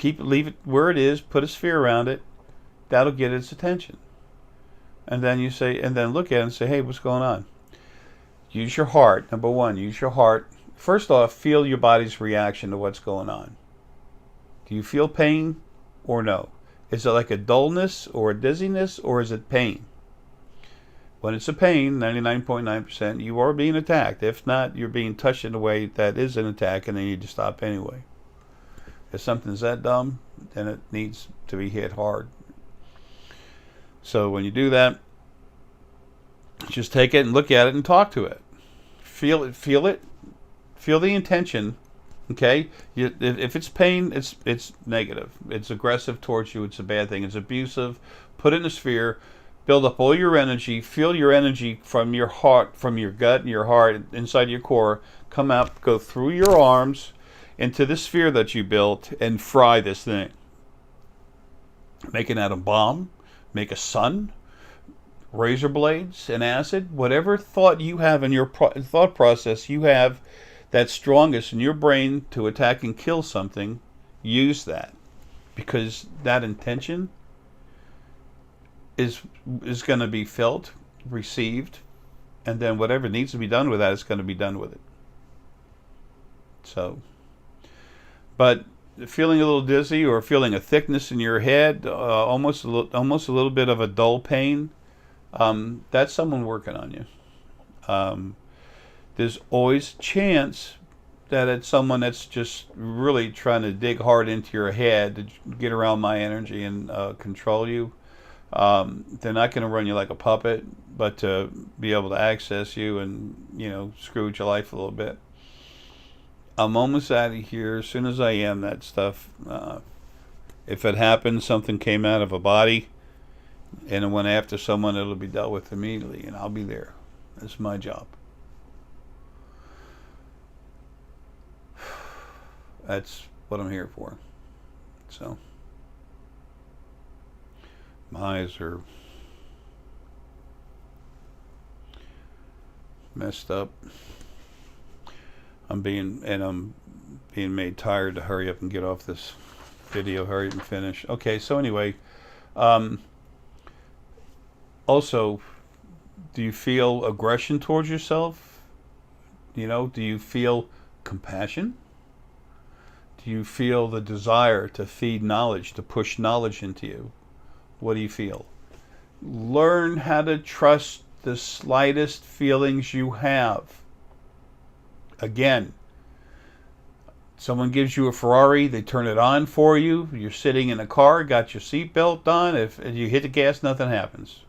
Leave it where it is. Put a sphere around it. That'll get its attention. And then look at it and say, hey, what's going on? Use your heart. Number one, use your heart. First off, feel your body's reaction to what's going on. Do you feel pain or no? Is it like a dullness or a dizziness, or is it pain? When it's a pain, 99.9%, you are being attacked. If not, you're being touched in a way that is an attack, and they need to stop anyway. If something's that dumb, then it needs to be hit hard. So when you do that, just take it and look at it and talk to it. Feel it. Feel the intention. Okay? If it's pain, it's negative. It's aggressive towards you. It's a bad thing. It's abusive. Put it in a sphere. Build up all your energy. Feel your energy from your heart, from your gut and your heart, inside your core. Come out, go through your arms into the sphere that you built and fry this thing. Make an atom bomb. Make a sun. Razor blades, an acid. Whatever thought you have in your thought process you have that's strongest in your brain to attack and kill something, use that. Because that intention is going to be felt, received, and then whatever needs to be done with that is going to be done with it. So, but feeling a little dizzy or feeling a thickness in your head, almost a little bit of a dull pain, that's someone working on you. There's always chance that it's someone that's just really trying to dig hard into your head to get around my energy and control you. They're not going to run you like a puppet, but to be able to access you and, screw with your life a little bit. I'm almost out of here. As soon as I am, that stuff, if it happens, something came out of a body and it went after someone, it'll be dealt with immediately, and I'll be there. That's my job. That's what I'm here for. So, my eyes are messed up. I'm being made tired to hurry up and get off this video, hurry up and finish. Okay, so anyway, also, do you feel aggression towards yourself? Do you feel compassion? Do you feel the desire to feed knowledge, to push knowledge into you? What do you feel? Learn how to trust the slightest feelings you have. Again, someone gives you a Ferrari, they turn it on for you, you're sitting in a car, got your seatbelt on, if you hit the gas, nothing happens.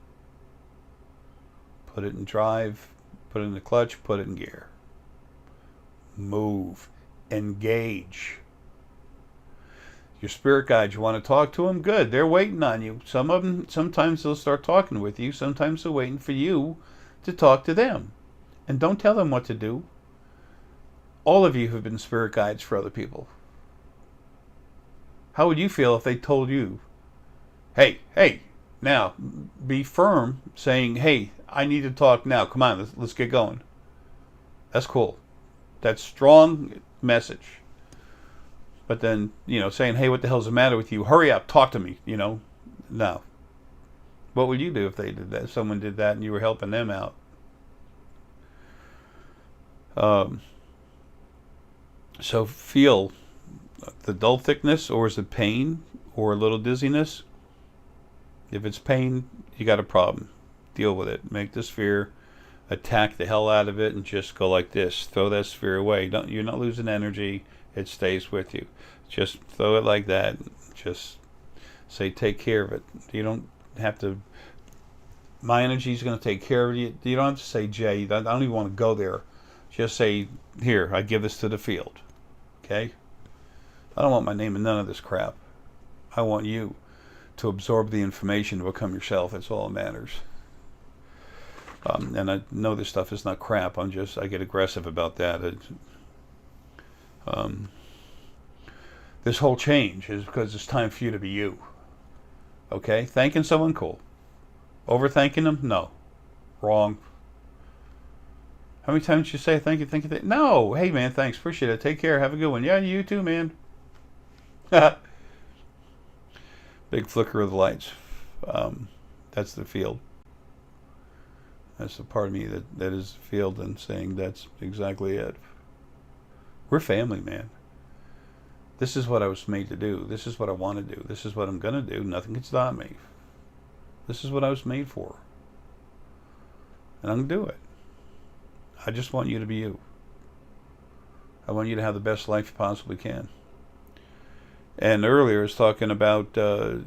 Put it in drive, put it in the clutch, put it in gear. Move. Engage. Your spirit guides, you want to talk to them? Good, they're waiting on you. Some of them, sometimes they'll start talking with you, sometimes they're waiting for you to talk to them. And don't tell them what to do. All of you have been spirit guides for other people. How would you feel if they told you, hey, now, be firm, saying, hey, I need to talk now. Come on, let's get going. That's cool. That's strong message. But then, saying, hey, what the hell's the matter with you? Hurry up, talk to me, No. What would you do if they did that? If someone did that and you were helping them out? So feel the dull thickness, or is it pain, or a little dizziness? If it's pain, you got a problem. Deal with it. Make the sphere, attack the hell out of it, and just go like this. Throw that sphere away. You're not losing energy. It stays with you. Just throw it like that. Just say, take care of it. You don't have to. My energy is going to take care of you. You don't have to say, Jay. I don't even want to go there. Just say, here, I give this to the field. Okay? I don't want my name in none of this crap. I want you to absorb the information to become yourself. That's all that matters. And I know this stuff is not crap. I get aggressive about that. This whole change is because it's time for you to be you. Okay? Thanking someone, cool. Overthanking them? No. Wrong. How many times did you say thank you, thank you? No. Hey, man, thanks. Appreciate it. Take care. Have a good one. Yeah, you too, man. Big flicker of the lights. That's the field. That's the part of me that is the field and saying that's exactly it. We're family, man. This is what I was made to do. This is what I want to do. This is what I'm going to do. Nothing can stop me. This is what I was made for. And I'm going to do it. I just want you to be you. I want you to have the best life you possibly can. And earlier I was talking about the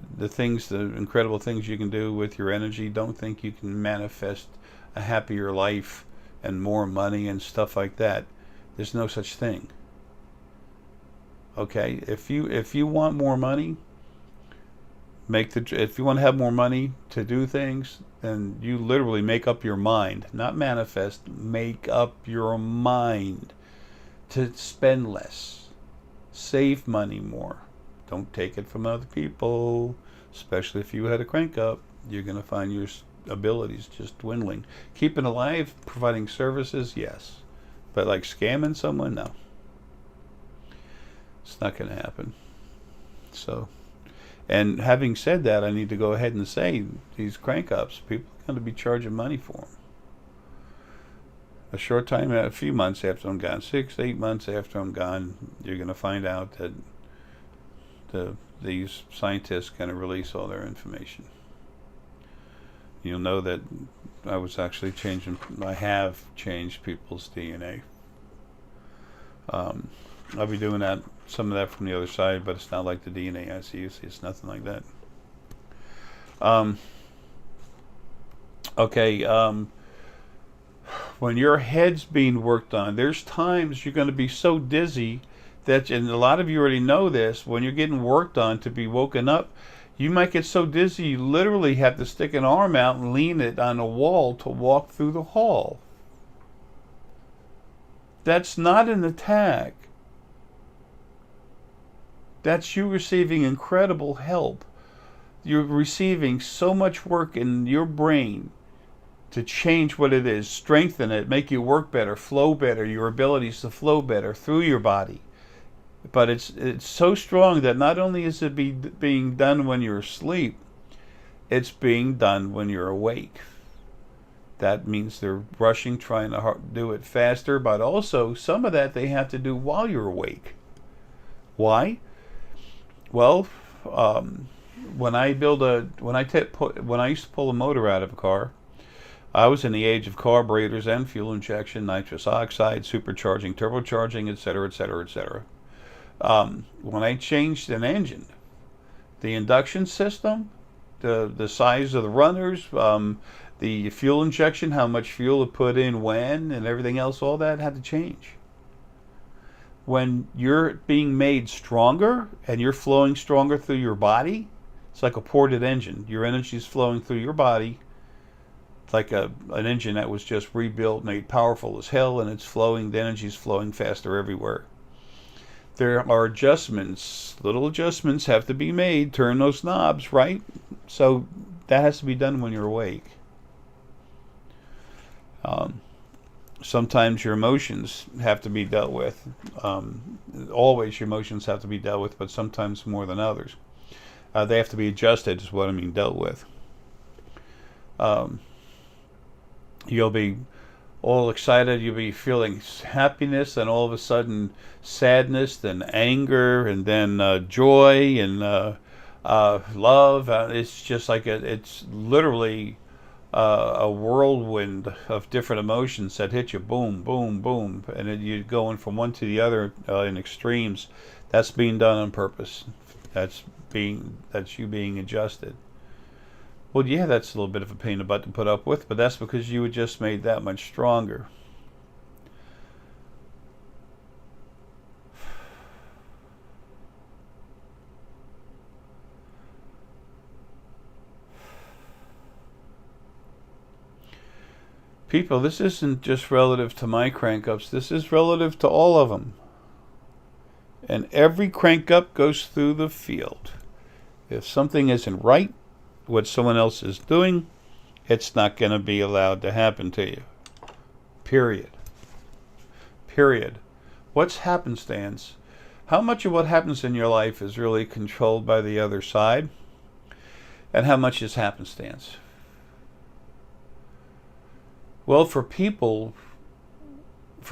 incredible things you can do with your energy. Don't think you can manifest a happier life and more money and stuff like that. There's no such thing. Okay, if you want more money, if you want to have more money to do things, then you literally make up your mind, not manifest, make up your mind to spend less, save money more. Don't take it from other people, especially if you had a crank up. You're going to find your abilities just dwindling. Keeping alive, providing services, yes. But like scamming someone, no. It's not going to happen. So, and having said that, I need to go ahead and say these crank ups, people are going to be charging money for them. A short time, a few months after I'm gone, 6, 8 months after I'm gone, you're going to find out that these scientists are going to release all their information. You'll know that I have changed people's DNA. I'll be doing some of that from the other side, but it's not like the DNA I see. It's nothing like that. Okay. When your head's being worked on, there's times you're going to be so dizzy that, and a lot of you already know this, when you're getting worked on to be woken up, you might get so dizzy you literally have to stick an arm out and lean it on a wall to walk through the hall. That's not an attack. That's you receiving incredible help. You're receiving so much work in your brain to change what it is, strengthen it, make you work better, flow better, your abilities to flow better through your body. But it's so strong that not only is it being done when you're asleep, it's being done when you're awake. That means they're rushing, trying to do it faster, but also some of that they have to do while you're awake. Why? Well, when I used to pull a motor out of a car, I was in the age of carburetors and fuel injection, nitrous oxide, supercharging, turbocharging, etc., etc., etc. When I changed an engine, the induction system, the size of the runners, the fuel injection, how much fuel to put in when, and everything else, all that had to change. When you're being made stronger and you're flowing stronger through your body, it's like a ported engine. Your energy is flowing through your body. It's like an engine that was just rebuilt, made powerful as hell, and it's flowing. The energy is flowing faster everywhere. There are adjustments. Little adjustments have to be made. Turn those knobs, right? So that has to be done when you're awake. Sometimes your emotions have to be dealt with. Always your emotions have to be dealt with, but sometimes more than others. They have to be adjusted, is what I mean, dealt with. You'll be all excited, you'll be feeling happiness, and all of a sudden sadness, then anger, and then joy, and love. It's just like it's literally a whirlwind of different emotions that hit you, boom, boom, boom, and then you're going from one to the other in extremes. That's being done on purpose. That's you being adjusted. Well, yeah, that's a little bit of a pain in the butt to put up with, but that's because you were just made that much stronger. People, this isn't just relative to my crank ups, this is relative to all of them. And every crank up goes through the field. If something isn't right, what someone else is doing, it's not going to be allowed to happen to you. Period. Period. What's happenstance? How much of what happens in your life is really controlled by the other side? And how much is happenstance? Well, for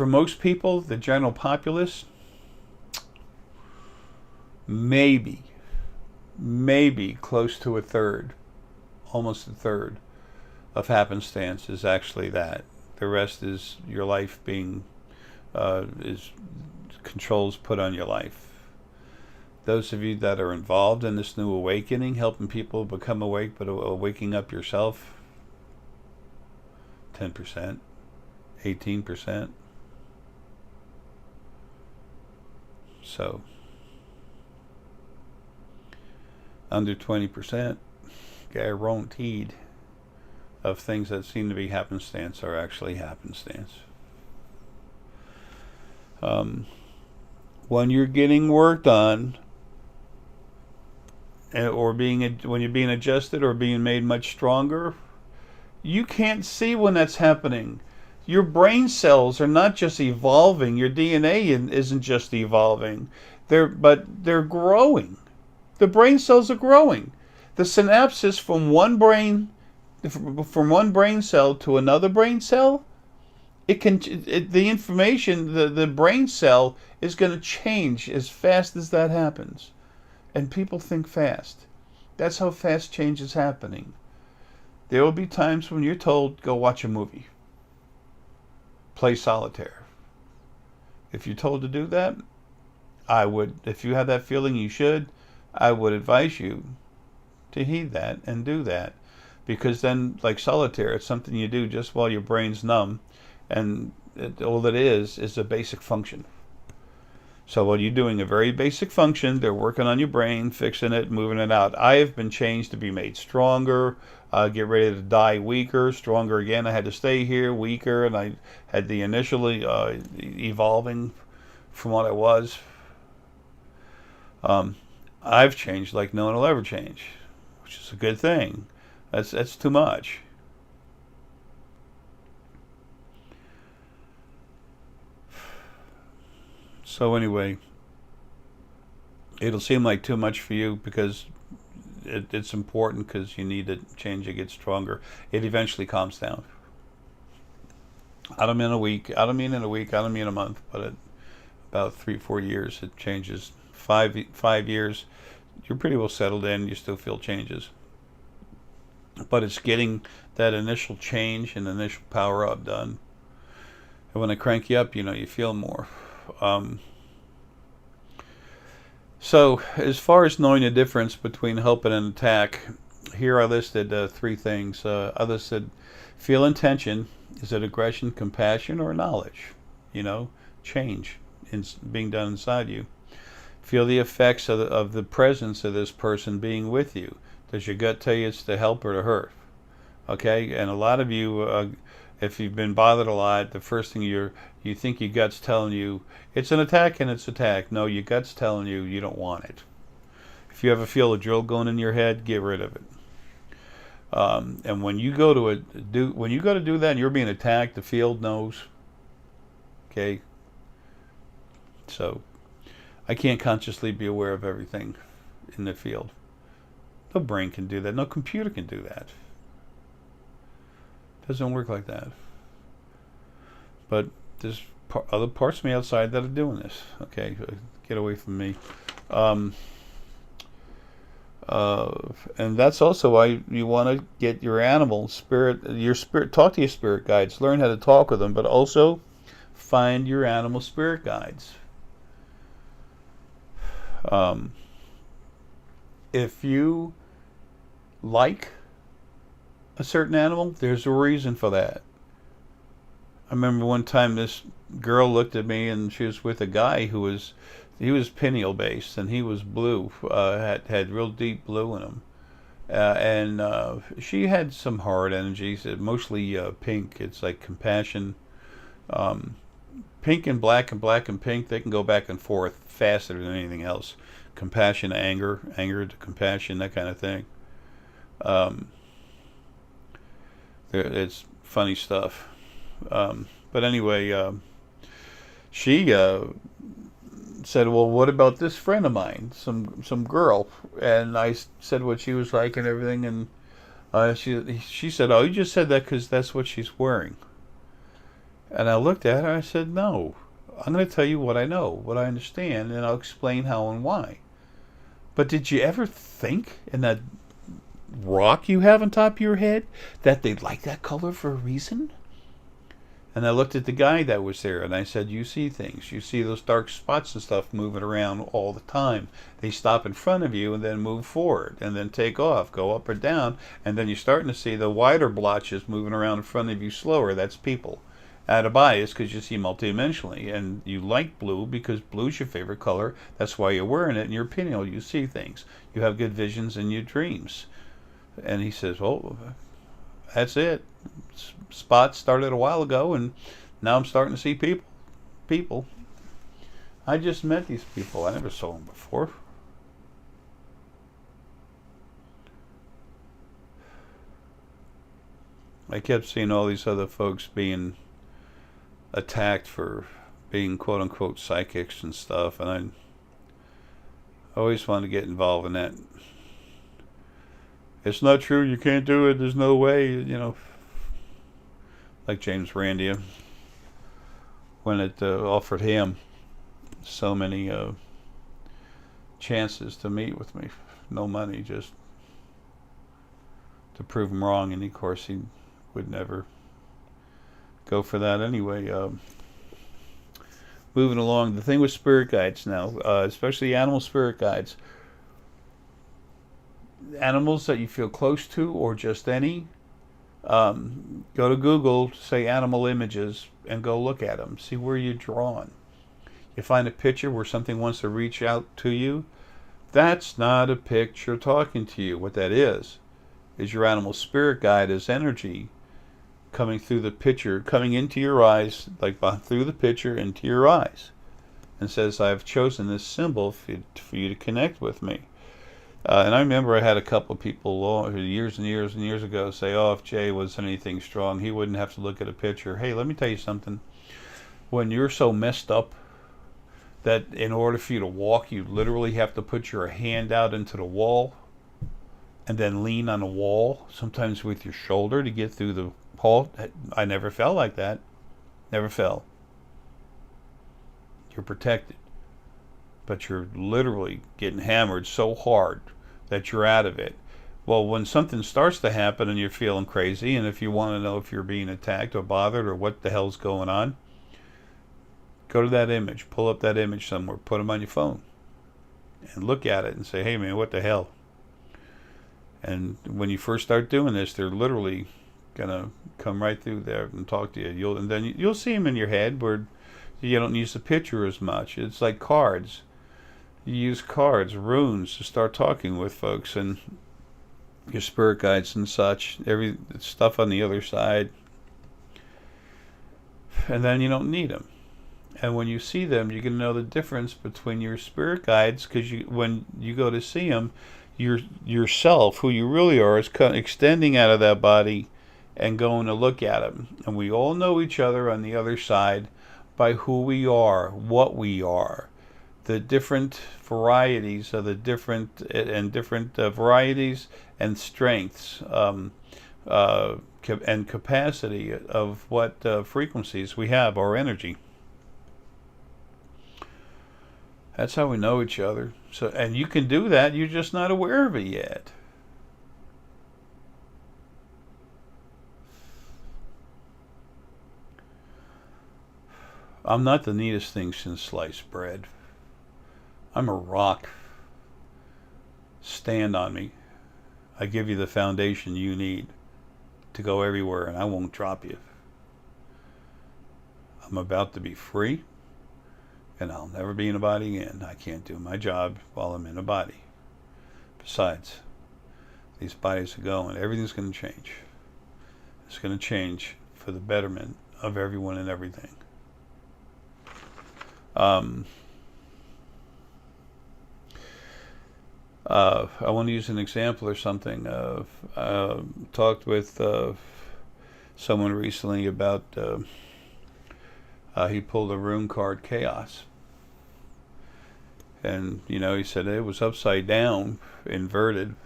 most people, the general populace, maybe close to a third, almost a third of happenstance is actually that. The rest is your life being, is controls put on your life. Those of you that are involved in this new awakening, helping people become awake, but waking up yourself, 10%, 18%. So, under 20%, guaranteed, of things that seem to be happenstance are actually happenstance. When you're getting worked on, or when you're being adjusted or being made much stronger, you can't see when that's happening. Your brain cells are not just evolving. Your DNA isn't just evolving. They're growing. The brain cells are growing. The synapses from one brain cell to another brain cell, the information, the brain cell is going to change as fast as that happens. And people think fast. That's how fast change is happening. There will be times when you're told, go watch a movie. Play solitaire. If you're told to do that, if you have that feeling you should, I would advise you to heed that and do that. Because then, like solitaire, it's something you do just while your brain's numb. And all it is a basic function. So while you're doing a very basic function, they're working on your brain, fixing it, moving it out. I have been changed to be made stronger, get ready to die weaker, stronger again. I had to stay here, weaker, and I had the initially evolving from what I was. I've changed like no one will ever change, which is a good thing. That's too much. So anyway, it'll seem like too much for you because it's important, because you need to change to get stronger. It eventually calms down. I don't mean a week. I don't mean in a week. I don't mean a month. But about 3-4 years, it changes. 5 years, you're pretty well settled in. You still feel changes. But it's getting that initial change and initial power up done. And when I crank you up, you feel more. So as far as knowing the difference between help and an attack, here I listed 3 things. I listed feel intention. Is it aggression, compassion, or knowledge? Change being done inside you. Feel the effects of the presence of this person being with you. Does your gut tell you it's to help or to hurt? Okay, and a lot of you, if you've been bothered a lot, the first thing you think your gut's telling you, it's an attack and it's attack. No, your gut's telling you you don't want it. If you ever feel a drill going in your head, get rid of it. And when you go to do that and you're being attacked, the field knows. Okay. So I can't consciously be aware of everything in the field. No brain can do that. No computer can do that. It doesn't work like that. But there's other parts of me outside that are doing this. Okay, get away from me. And that's also why you want to get your animal spirit, talk to your spirit guides, learn how to talk with them, but also find your animal spirit guides. If you like a certain animal, there's a reason for that. I remember one time this girl looked at me and she was with a guy who was pineal based and he was blue, had real deep blue in him. And she had some hard energies, mostly pink. It's like compassion. Um, Pink and black and pink, they can go back and forth faster than anything else. Compassion, anger, anger to compassion, that kind of thing. Um, it's funny stuff. But anyway, she said, "Well, what about this friend of mine, some girl?" And I said what she was like and everything, and she said, "Oh, you just said that because that's what she's wearing." And I looked at her and I said, "No, I'm going to tell you what I know, what I understand, and I'll explain how and why. But did you ever think in that rock you have on top of your head that they like that color for a reason?" And I looked at the guy that was there and I said, "You see things. You see those dark spots and stuff moving around all the time. They stop in front of you and then move forward and then take off, go up or down. And then you're starting to see the wider blotches moving around in front of you slower. That's people. Out of bias because you see multidimensionally. And you like blue because blue's your favorite color. That's why you're wearing it. And you're pineal. You see things. You have good visions in your dreams." And he says, "Well, that's it. Spots started a while ago, and now I'm starting to see people. People. I just met these people. I never saw them before." I kept seeing all these other folks being attacked for being quote unquote psychics and stuff, and I always wanted to get involved in that. "It's not true. You can't do it. There's no way. Like James Randi, when it offered him so many chances to meet with me, no money, just to prove him wrong, and of course he would never go for that anyway. Moving along, the thing with spirit guides now, especially animal spirit guides, animals that you feel close to or just any, go to Google, say animal images, and go look at them. See where you're drawn. You find a picture where something wants to reach out to you. That's not a picture talking to you. What that is your animal spirit guide as energy coming through the picture, coming into your eyes, like through the picture into your eyes, and says, "I've chosen this symbol for you to connect with me." And I remember I had a couple of people years and years and years ago say, "Oh, if Jay was anything strong, he wouldn't have to look at a picture." Hey, let me tell you something. When you're so messed up that in order for you to walk, you literally have to put your hand out into the wall and then lean on the wall, sometimes with your shoulder to get through the hole. I never felt like that. Never fell. You're protected. But you're literally getting hammered so hard that you're out of it. Well, when something starts to happen and you're feeling crazy, and if you want to know if you're being attacked or bothered or what the hell's going on, go to that image, pull up that image somewhere, put them on your phone, and look at it and say, "Hey man, what the hell?" And when you first start doing this, they're literally gonna come right through there and talk to you. You'll see them in your head where you don't use the picture as much. It's like cards. You use cards, runes, to start talking with folks and your spirit guides and such. Every stuff on the other side, and then you don't need them. And when you see them, you can know the difference between your spirit guides, because when you go to see them, yourself, who you really are, is extending out of that body and going to look at them. And we all know each other on the other side by who we are, what we are, the different varieties of the different varieties and strengths and capacity of what frequencies we have, our energy. That's how we know each other. So, and you can do that, you're just not aware of it yet. I'm not the neatest thing since sliced bread. I'm a rock. Stand on me. I give you the foundation you need to go everywhere, and I won't drop you. I'm about to be free, and I'll never be in a body again. I can't do my job while I'm in a body. Besides, these bodies are going. Everything's going to change. It's going to change for the betterment of everyone and everything. I want to use an example or something. Talked with someone recently about he pulled a rune card, Chaos. And, he said it was upside down, inverted.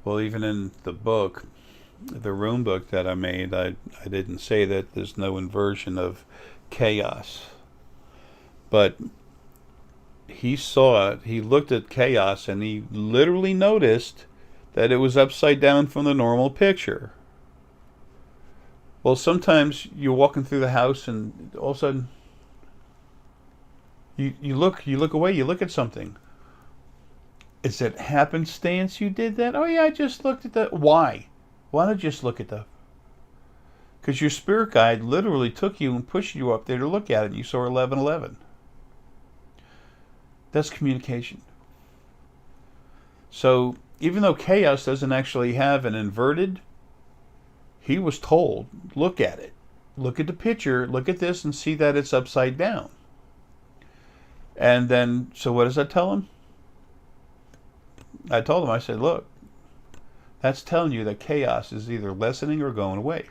Well, even in the book, the rune book that I made, I didn't say that there's no inversion of chaos. But he saw it, he looked at chaos, and he literally noticed that it was upside down from the normal picture. Well, sometimes you're walking through the house and all of a sudden you look away, you look at something. Is it happenstance you did that? Oh yeah, I just looked at that. Why? Why not just look at the... Because your spirit guide literally took you and pushed you up there to look at it, and you saw 1111. That's communication. So even though chaos doesn't actually have an inverted, he was told, look at it. Look at the picture, look at this, and see that it's upside down. And then, so what does that tell him? I told him, I said, look, that's telling you that chaos is either lessening or going away.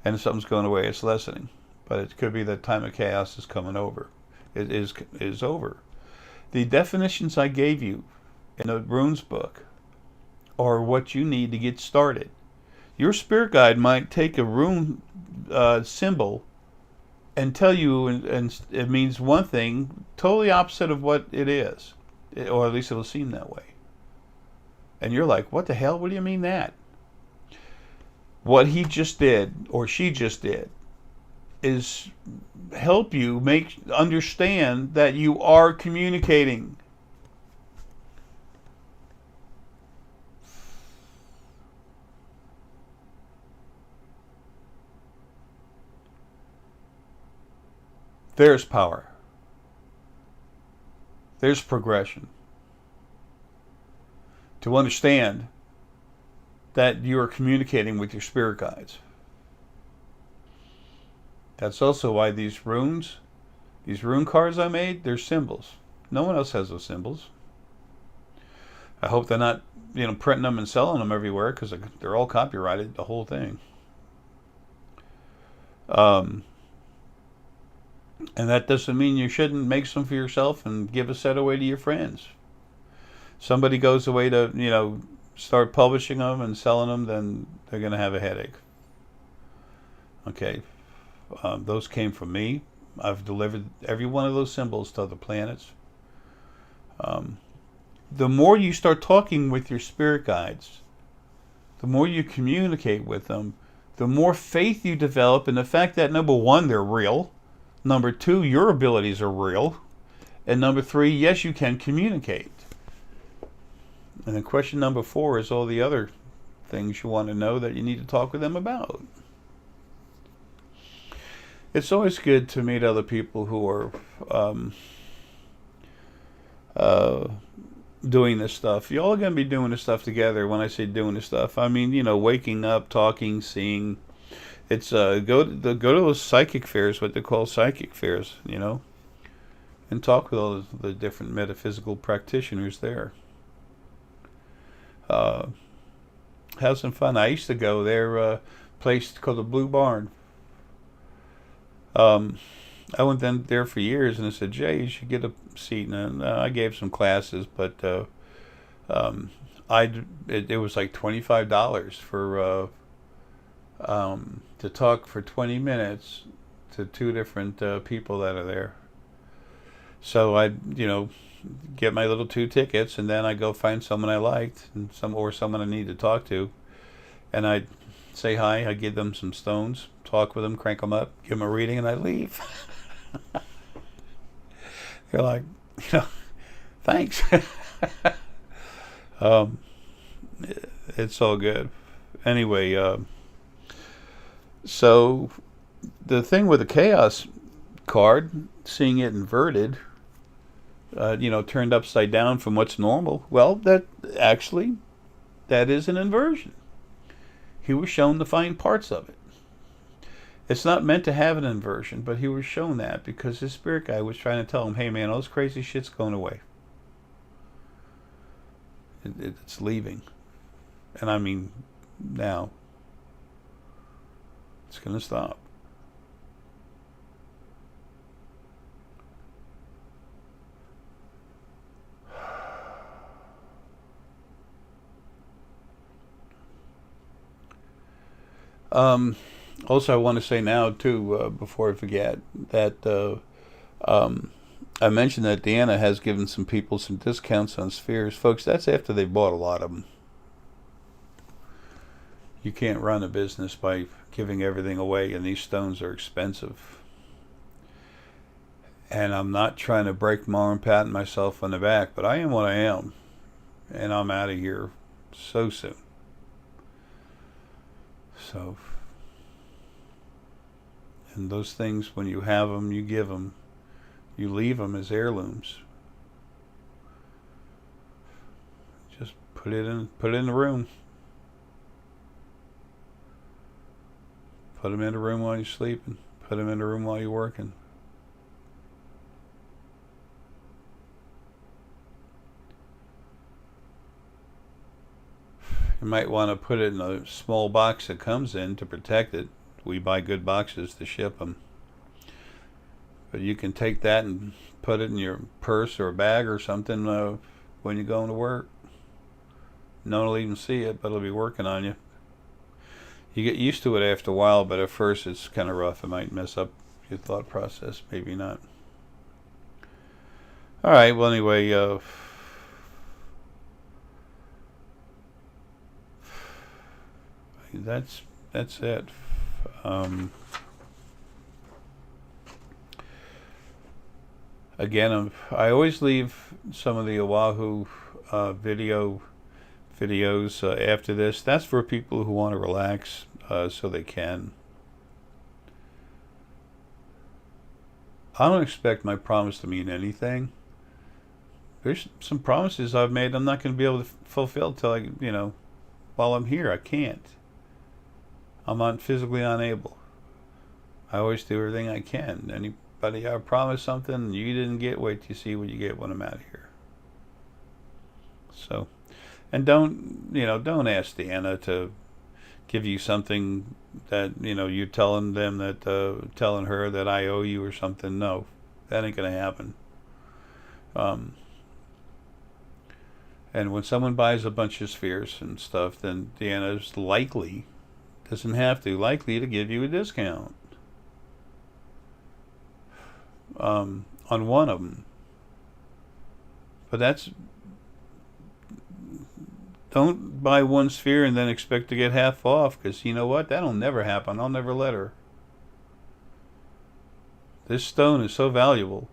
And if something's going away, it's lessening. But it could be that time of chaos is coming over. It is over. The definitions I gave you in the runes book are what you need to get started. Your spirit guide might take a rune symbol and tell you, and it means one thing totally opposite of what it is, or at least it'll seem that way. And you're like, what the hell? What do you mean that? What he just did, or she just did, is help you understand that you are communicating. There's power. There's progression. To understand that you are communicating with your spirit guides. That's also why these rune cards I made, they're symbols. No one else has those symbols. I hope they're not, printing them and selling them everywhere, because they're all copyrighted, the whole thing. And that doesn't mean you shouldn't make some for yourself and give a set away to your friends. Somebody goes away to, start publishing them and selling them, then they're going to have a headache. Okay. Those came from me. I've delivered every one of those symbols to other planets. The more you start talking with your spirit guides, the more you communicate with them, the more faith you develop in the fact that, number one, they're real. Number two, your abilities are real. And number three, yes, you can communicate. And then question number 4 is all the other things you want to know that you need to talk with them about. It's always good to meet other people who are doing this stuff. You all are going to be doing this stuff together. When I say doing this stuff, I mean, waking up, talking, seeing. It's go to those psychic fairs, what they call psychic fairs, and talk with all the different metaphysical practitioners there. Have some fun. I used to go there, a place called the Blue Barn. I went there for years, and I said, Jay, you should get a seat. And I gave some classes, but it was like $25 for to talk for 20 minutes to 2 different people that are there. So I, get my little 2 tickets, and then I go find someone I liked, and someone I need to talk to, and I say hi. I give them some stones, talk with them, crank them up, give them a reading, and I leave. They're like, thanks. It's all good. Anyway, so the thing with the chaos card, seeing it inverted, turned upside down from what's normal. Well, that is an inversion. He was shown the fine parts of it. It's not meant to have an inversion, but he was shown that because his spirit guide was trying to tell him, hey man, all this crazy shit's going away. It's leaving. And I mean, now. It's going to stop. Also, I want to say now, too, before I forget, that I mentioned that Deanna has given some people some discounts on spheres. Folks, that's after they bought a lot of them. You can't run a business by giving everything away, and these stones are expensive. And I'm not trying to break my arm, patting myself on the back, but I am what I am. And I'm out of here so soon. So, and those things, when you have them, you give them. You leave them as heirlooms. Just put it in the room. Put them in the room while you're sleeping. Put them in the room while you're working. You might want to put it in a small box that comes in to protect it. We buy good boxes to ship them. But you can take that and put it in your purse or a bag or something when you're going to work. No one will even see it, but it'll be working on you. You get used to it after a while, but at first it's kind of rough. It might mess up your thought process. Maybe not. All right. Well, anyway, that's it. Again, I always leave some of the Oahu videos after this. That's for people who want to relax, so they can. I don't expect my promise to mean anything. There's some promises I've made I'm not going to be able to fulfill till while I'm here. I can't. I'm physically unable. I always do everything I can. Anybody I promise something you didn't get, wait till you see what you get when I'm out of here. So, and don't ask Deanna to give you something that you're telling them that telling her that I owe you or something. No, that ain't gonna happen. And when someone buys a bunch of spheres and stuff, then Deanna's likely to give you a discount on one of them. But don't buy one sphere and then expect to get half off, because you know what? That'll never happen. I'll never let her. This stone is so valuable.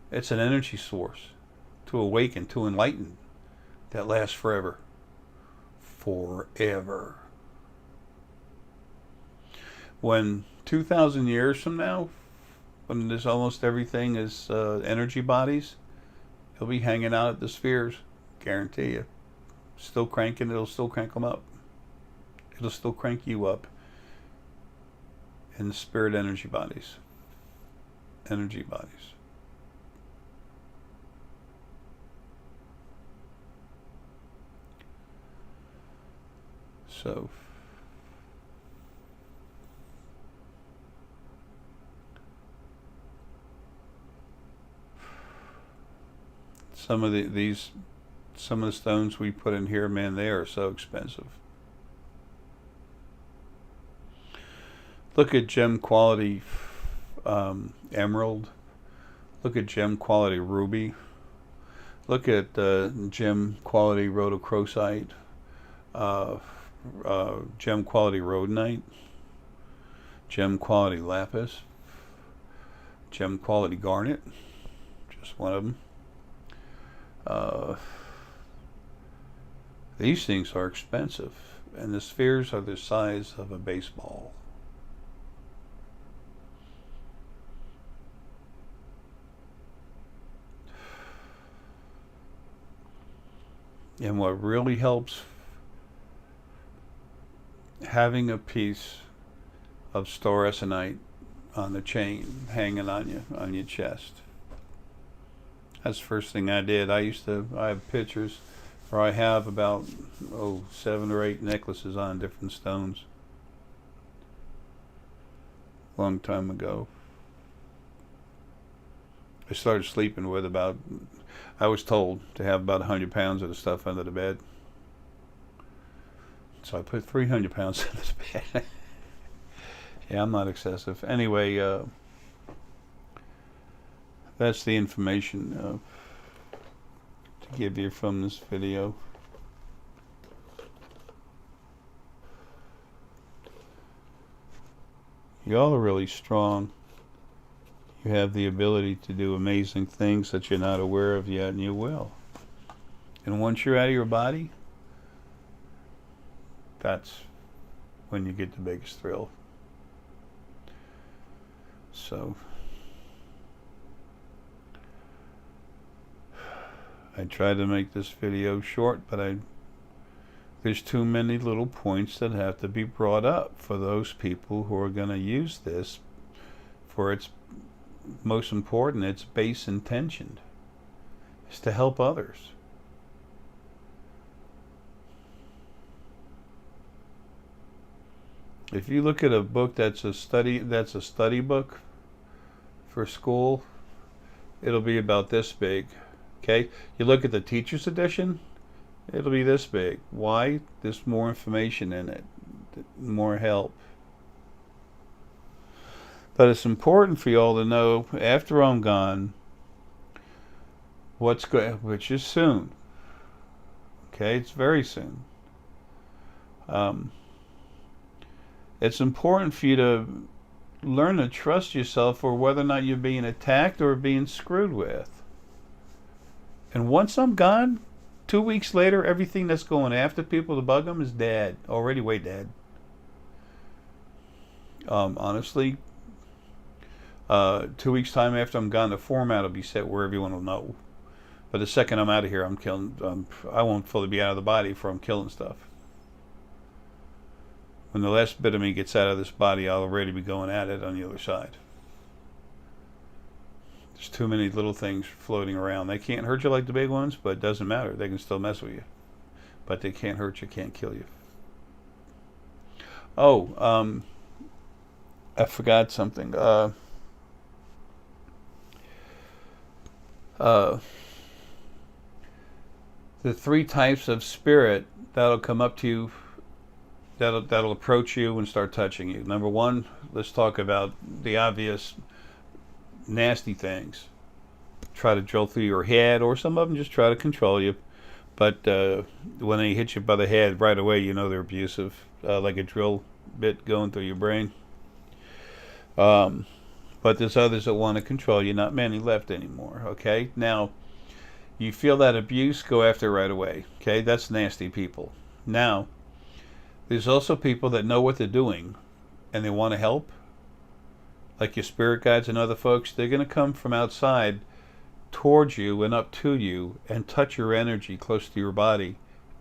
It's an energy source to awaken, to enlighten, that lasts forever. Forever. When 2,000 years from now, when there's almost everything is energy bodies, you'll be hanging out at the spheres. Guarantee you. Still cranking, it'll still crank them up. It'll still crank you up in the spirit energy bodies. Energy bodies. So, some of the stones we put in here, man, they are so expensive. Look at gem quality emerald. Look at gem quality ruby. Look at gem quality rhodochrosite. Gem quality rhodonite. Gem quality lapis. Gem quality garnet. Just one of them. These things are expensive, and the spheres are the size of a baseball. And what really helps, having a piece of storacenite on the chain hanging on your chest. That's the first thing I did. I have pictures where I have about 7 or 8 necklaces on different stones. Long time ago. I started sleeping with I was told to have about 100 pounds of the stuff under the bed. So I put 300 pounds under the bed. Yeah, I'm not excessive. Anyway, that's the information to give you from this video. Y'all are really strong. You have the ability to do amazing things that you're not aware of yet, and you will. And once you're out of your body, that's when you get the biggest thrill. So I tried to make this video short, but there's too many little points that have to be brought up for those people who are going to use this for its most important, its base intention is to help others. If you look at a book that's a study book for school, it'll be about this big. Okay? You look at the teacher's edition, it'll be this big. Why? There's more information in it, more help. But it's important for you all to know, after I'm gone, which is soon. Okay? It's very soon. It's important for you to learn to trust yourself for whether or not you're being attacked or being screwed with. And once I'm gone, 2 weeks later, everything that's going after people to bug them is dead. Already way dead. Honestly, 2 weeks time after I'm gone, the format will be set where everyone will know. But the second I'm out of here, I'm killing. I won't fully be out of the body before I'm killing stuff. When the last bit of me gets out of this body, I'll already be going at it on the other side. There's too many little things floating around. They can't hurt you like the big ones, but it doesn't matter. They can still mess with you. But they can't hurt you, can't kill you. Oh, I forgot something. The 3 types of spirit that'll come up to you, that'll approach you and start touching you. Number 1, let's talk about the obvious nasty things. Try to drill through your head, or some of them just try to control you. But when they hit you by the head, right away you know they're abusive, like a drill bit going through your brain. But there's others that want to control you. Not many left anymore. Okay, now you feel that abuse, go after it right away. Okay, that's nasty people. Now there's also people that know what they're doing and they want to help, like your spirit guides and other folks. They're going to come from outside towards you and up to you and touch your energy close to your body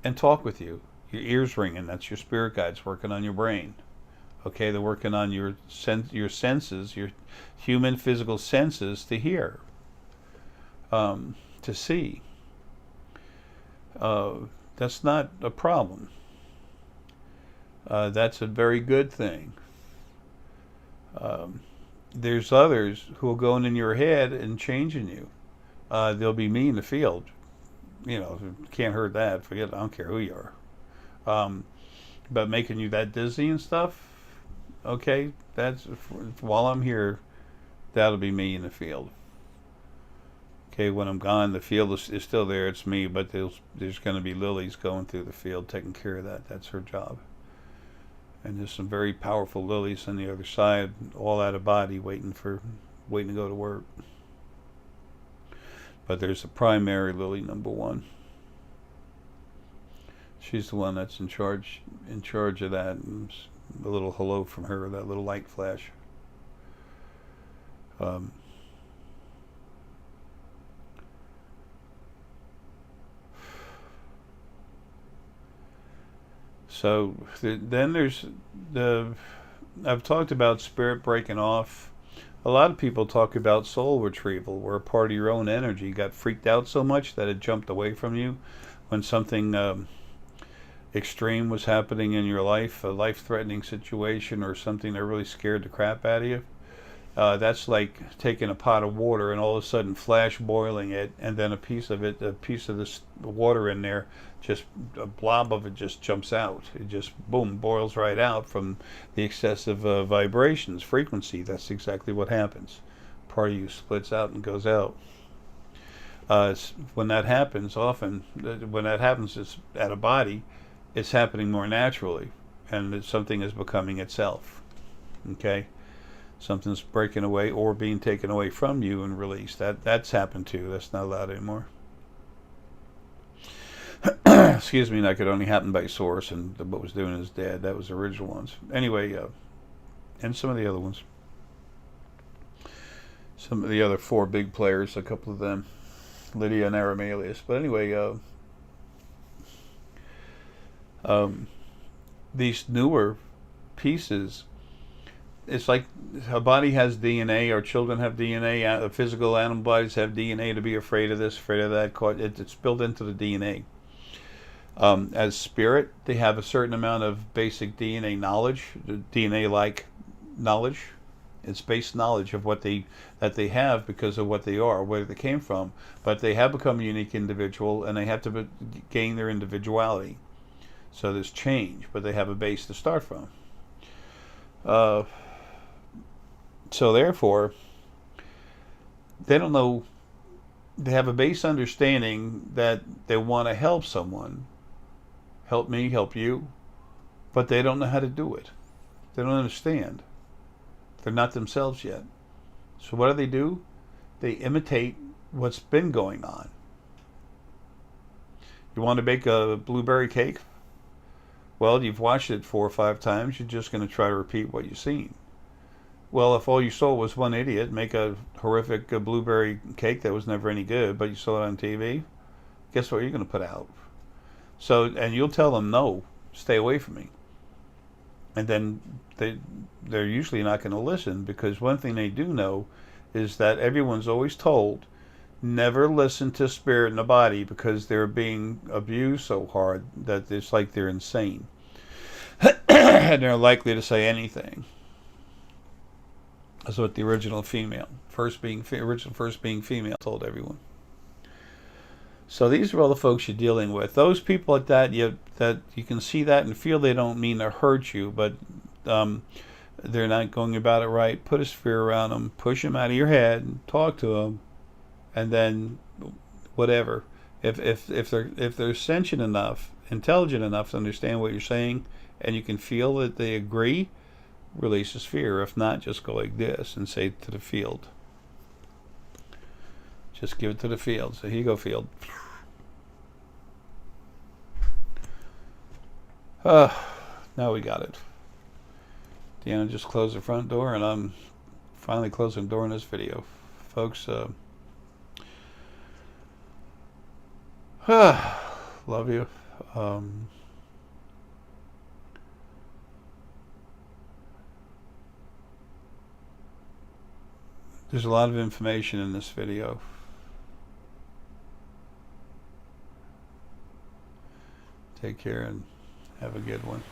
and talk with you. Your ears ringing, that's your spirit guides working on your brain. Okay, they're working on your senses, your human physical senses, to hear, to see. That's not a problem. That's a very good thing. There's others who will go in your head and changing you. They'll be me in the field. You know, can't hurt that. Forget it. I don't care who you are. But making you that dizzy and stuff, okay, that's, while I'm here, that'll be me in the field. Okay, when I'm gone, the field is still there. It's me, but there's going to be lilies going through the field taking care of that. That's her job. And there's some very powerful lilies on the other side, all out of body, waiting to go to work. But there's a primary lily, number 1. She's the one that's in charge of that. And a little hello from her, that little light flash. So then there's the, I've talked about spirit breaking off. A lot of people talk about soul retrieval, where a part of your own energy got freaked out so much that it jumped away from you when something extreme was happening in your life, a life-threatening situation or something that really scared the crap out of you. That's like taking a pot of water and all of a sudden flash boiling it, and then a piece of this water in there, just a blob of it just jumps out. It just, boom, boils right out from the excessive vibrations, frequency. That's exactly what happens. Part of you splits out and goes out. When that happens, often, when that happens it's at a body, it's happening more naturally, and something is becoming itself. Okay? Something's breaking away or being taken away from you and released. That's happened too. That's not allowed anymore. Excuse me, that could only happen by source, and what was doing is dead. That was the original ones. Anyway, and some of the other ones. Some of the other four big players, a couple of them, Lydia and Aramelius. But anyway, these newer pieces, it's like a body has DNA, or children have DNA, physical animal bodies have DNA to be afraid of this, afraid of that. It's built into the DNA. As spirit, they have a certain amount of basic DNA knowledge, DNA-like knowledge. It's base knowledge of that they have because of what they are, where they came from. But they have become a unique individual, and they have to gain their individuality. So there's change, but they have a base to start from. So therefore, they don't know, they have a base understanding that they want to help someone, help me, help you, but they don't know how to do it. They don't understand. They're not themselves yet. So what do? They imitate what's been going on. You want to bake a blueberry cake? Well, you've watched it 4 or 5 times. You're just going to try to repeat what you've seen. Well, if all you saw was one idiot make a horrific blueberry cake that was never any good, but you saw it on TV, guess what you're going to put out? So, and you'll tell them, no, stay away from me. And then they're usually not going to listen, because one thing they do know is that everyone's always told, never listen to spirit in the body, because they're being abused so hard that it's like they're insane. And they're likely to say anything. That's what the original first being female, told everyone. So these are all the folks you're dealing with. Those people like that, you can see that and feel they don't mean to hurt you, but they're not going about it right. Put a sphere around them, push them out of your head, talk to them, and then whatever. If they're sentient enough, intelligent enough to understand what you're saying, and you can feel that they agree, release the sphere. If not, just go like this and say to the field. Just give it to the field. So here you go, field. Now we got it. Deanna just closed the front door, and I'm finally closing the door in this video. Folks, love you. There's a lot of information in this video. Take care and have a good one.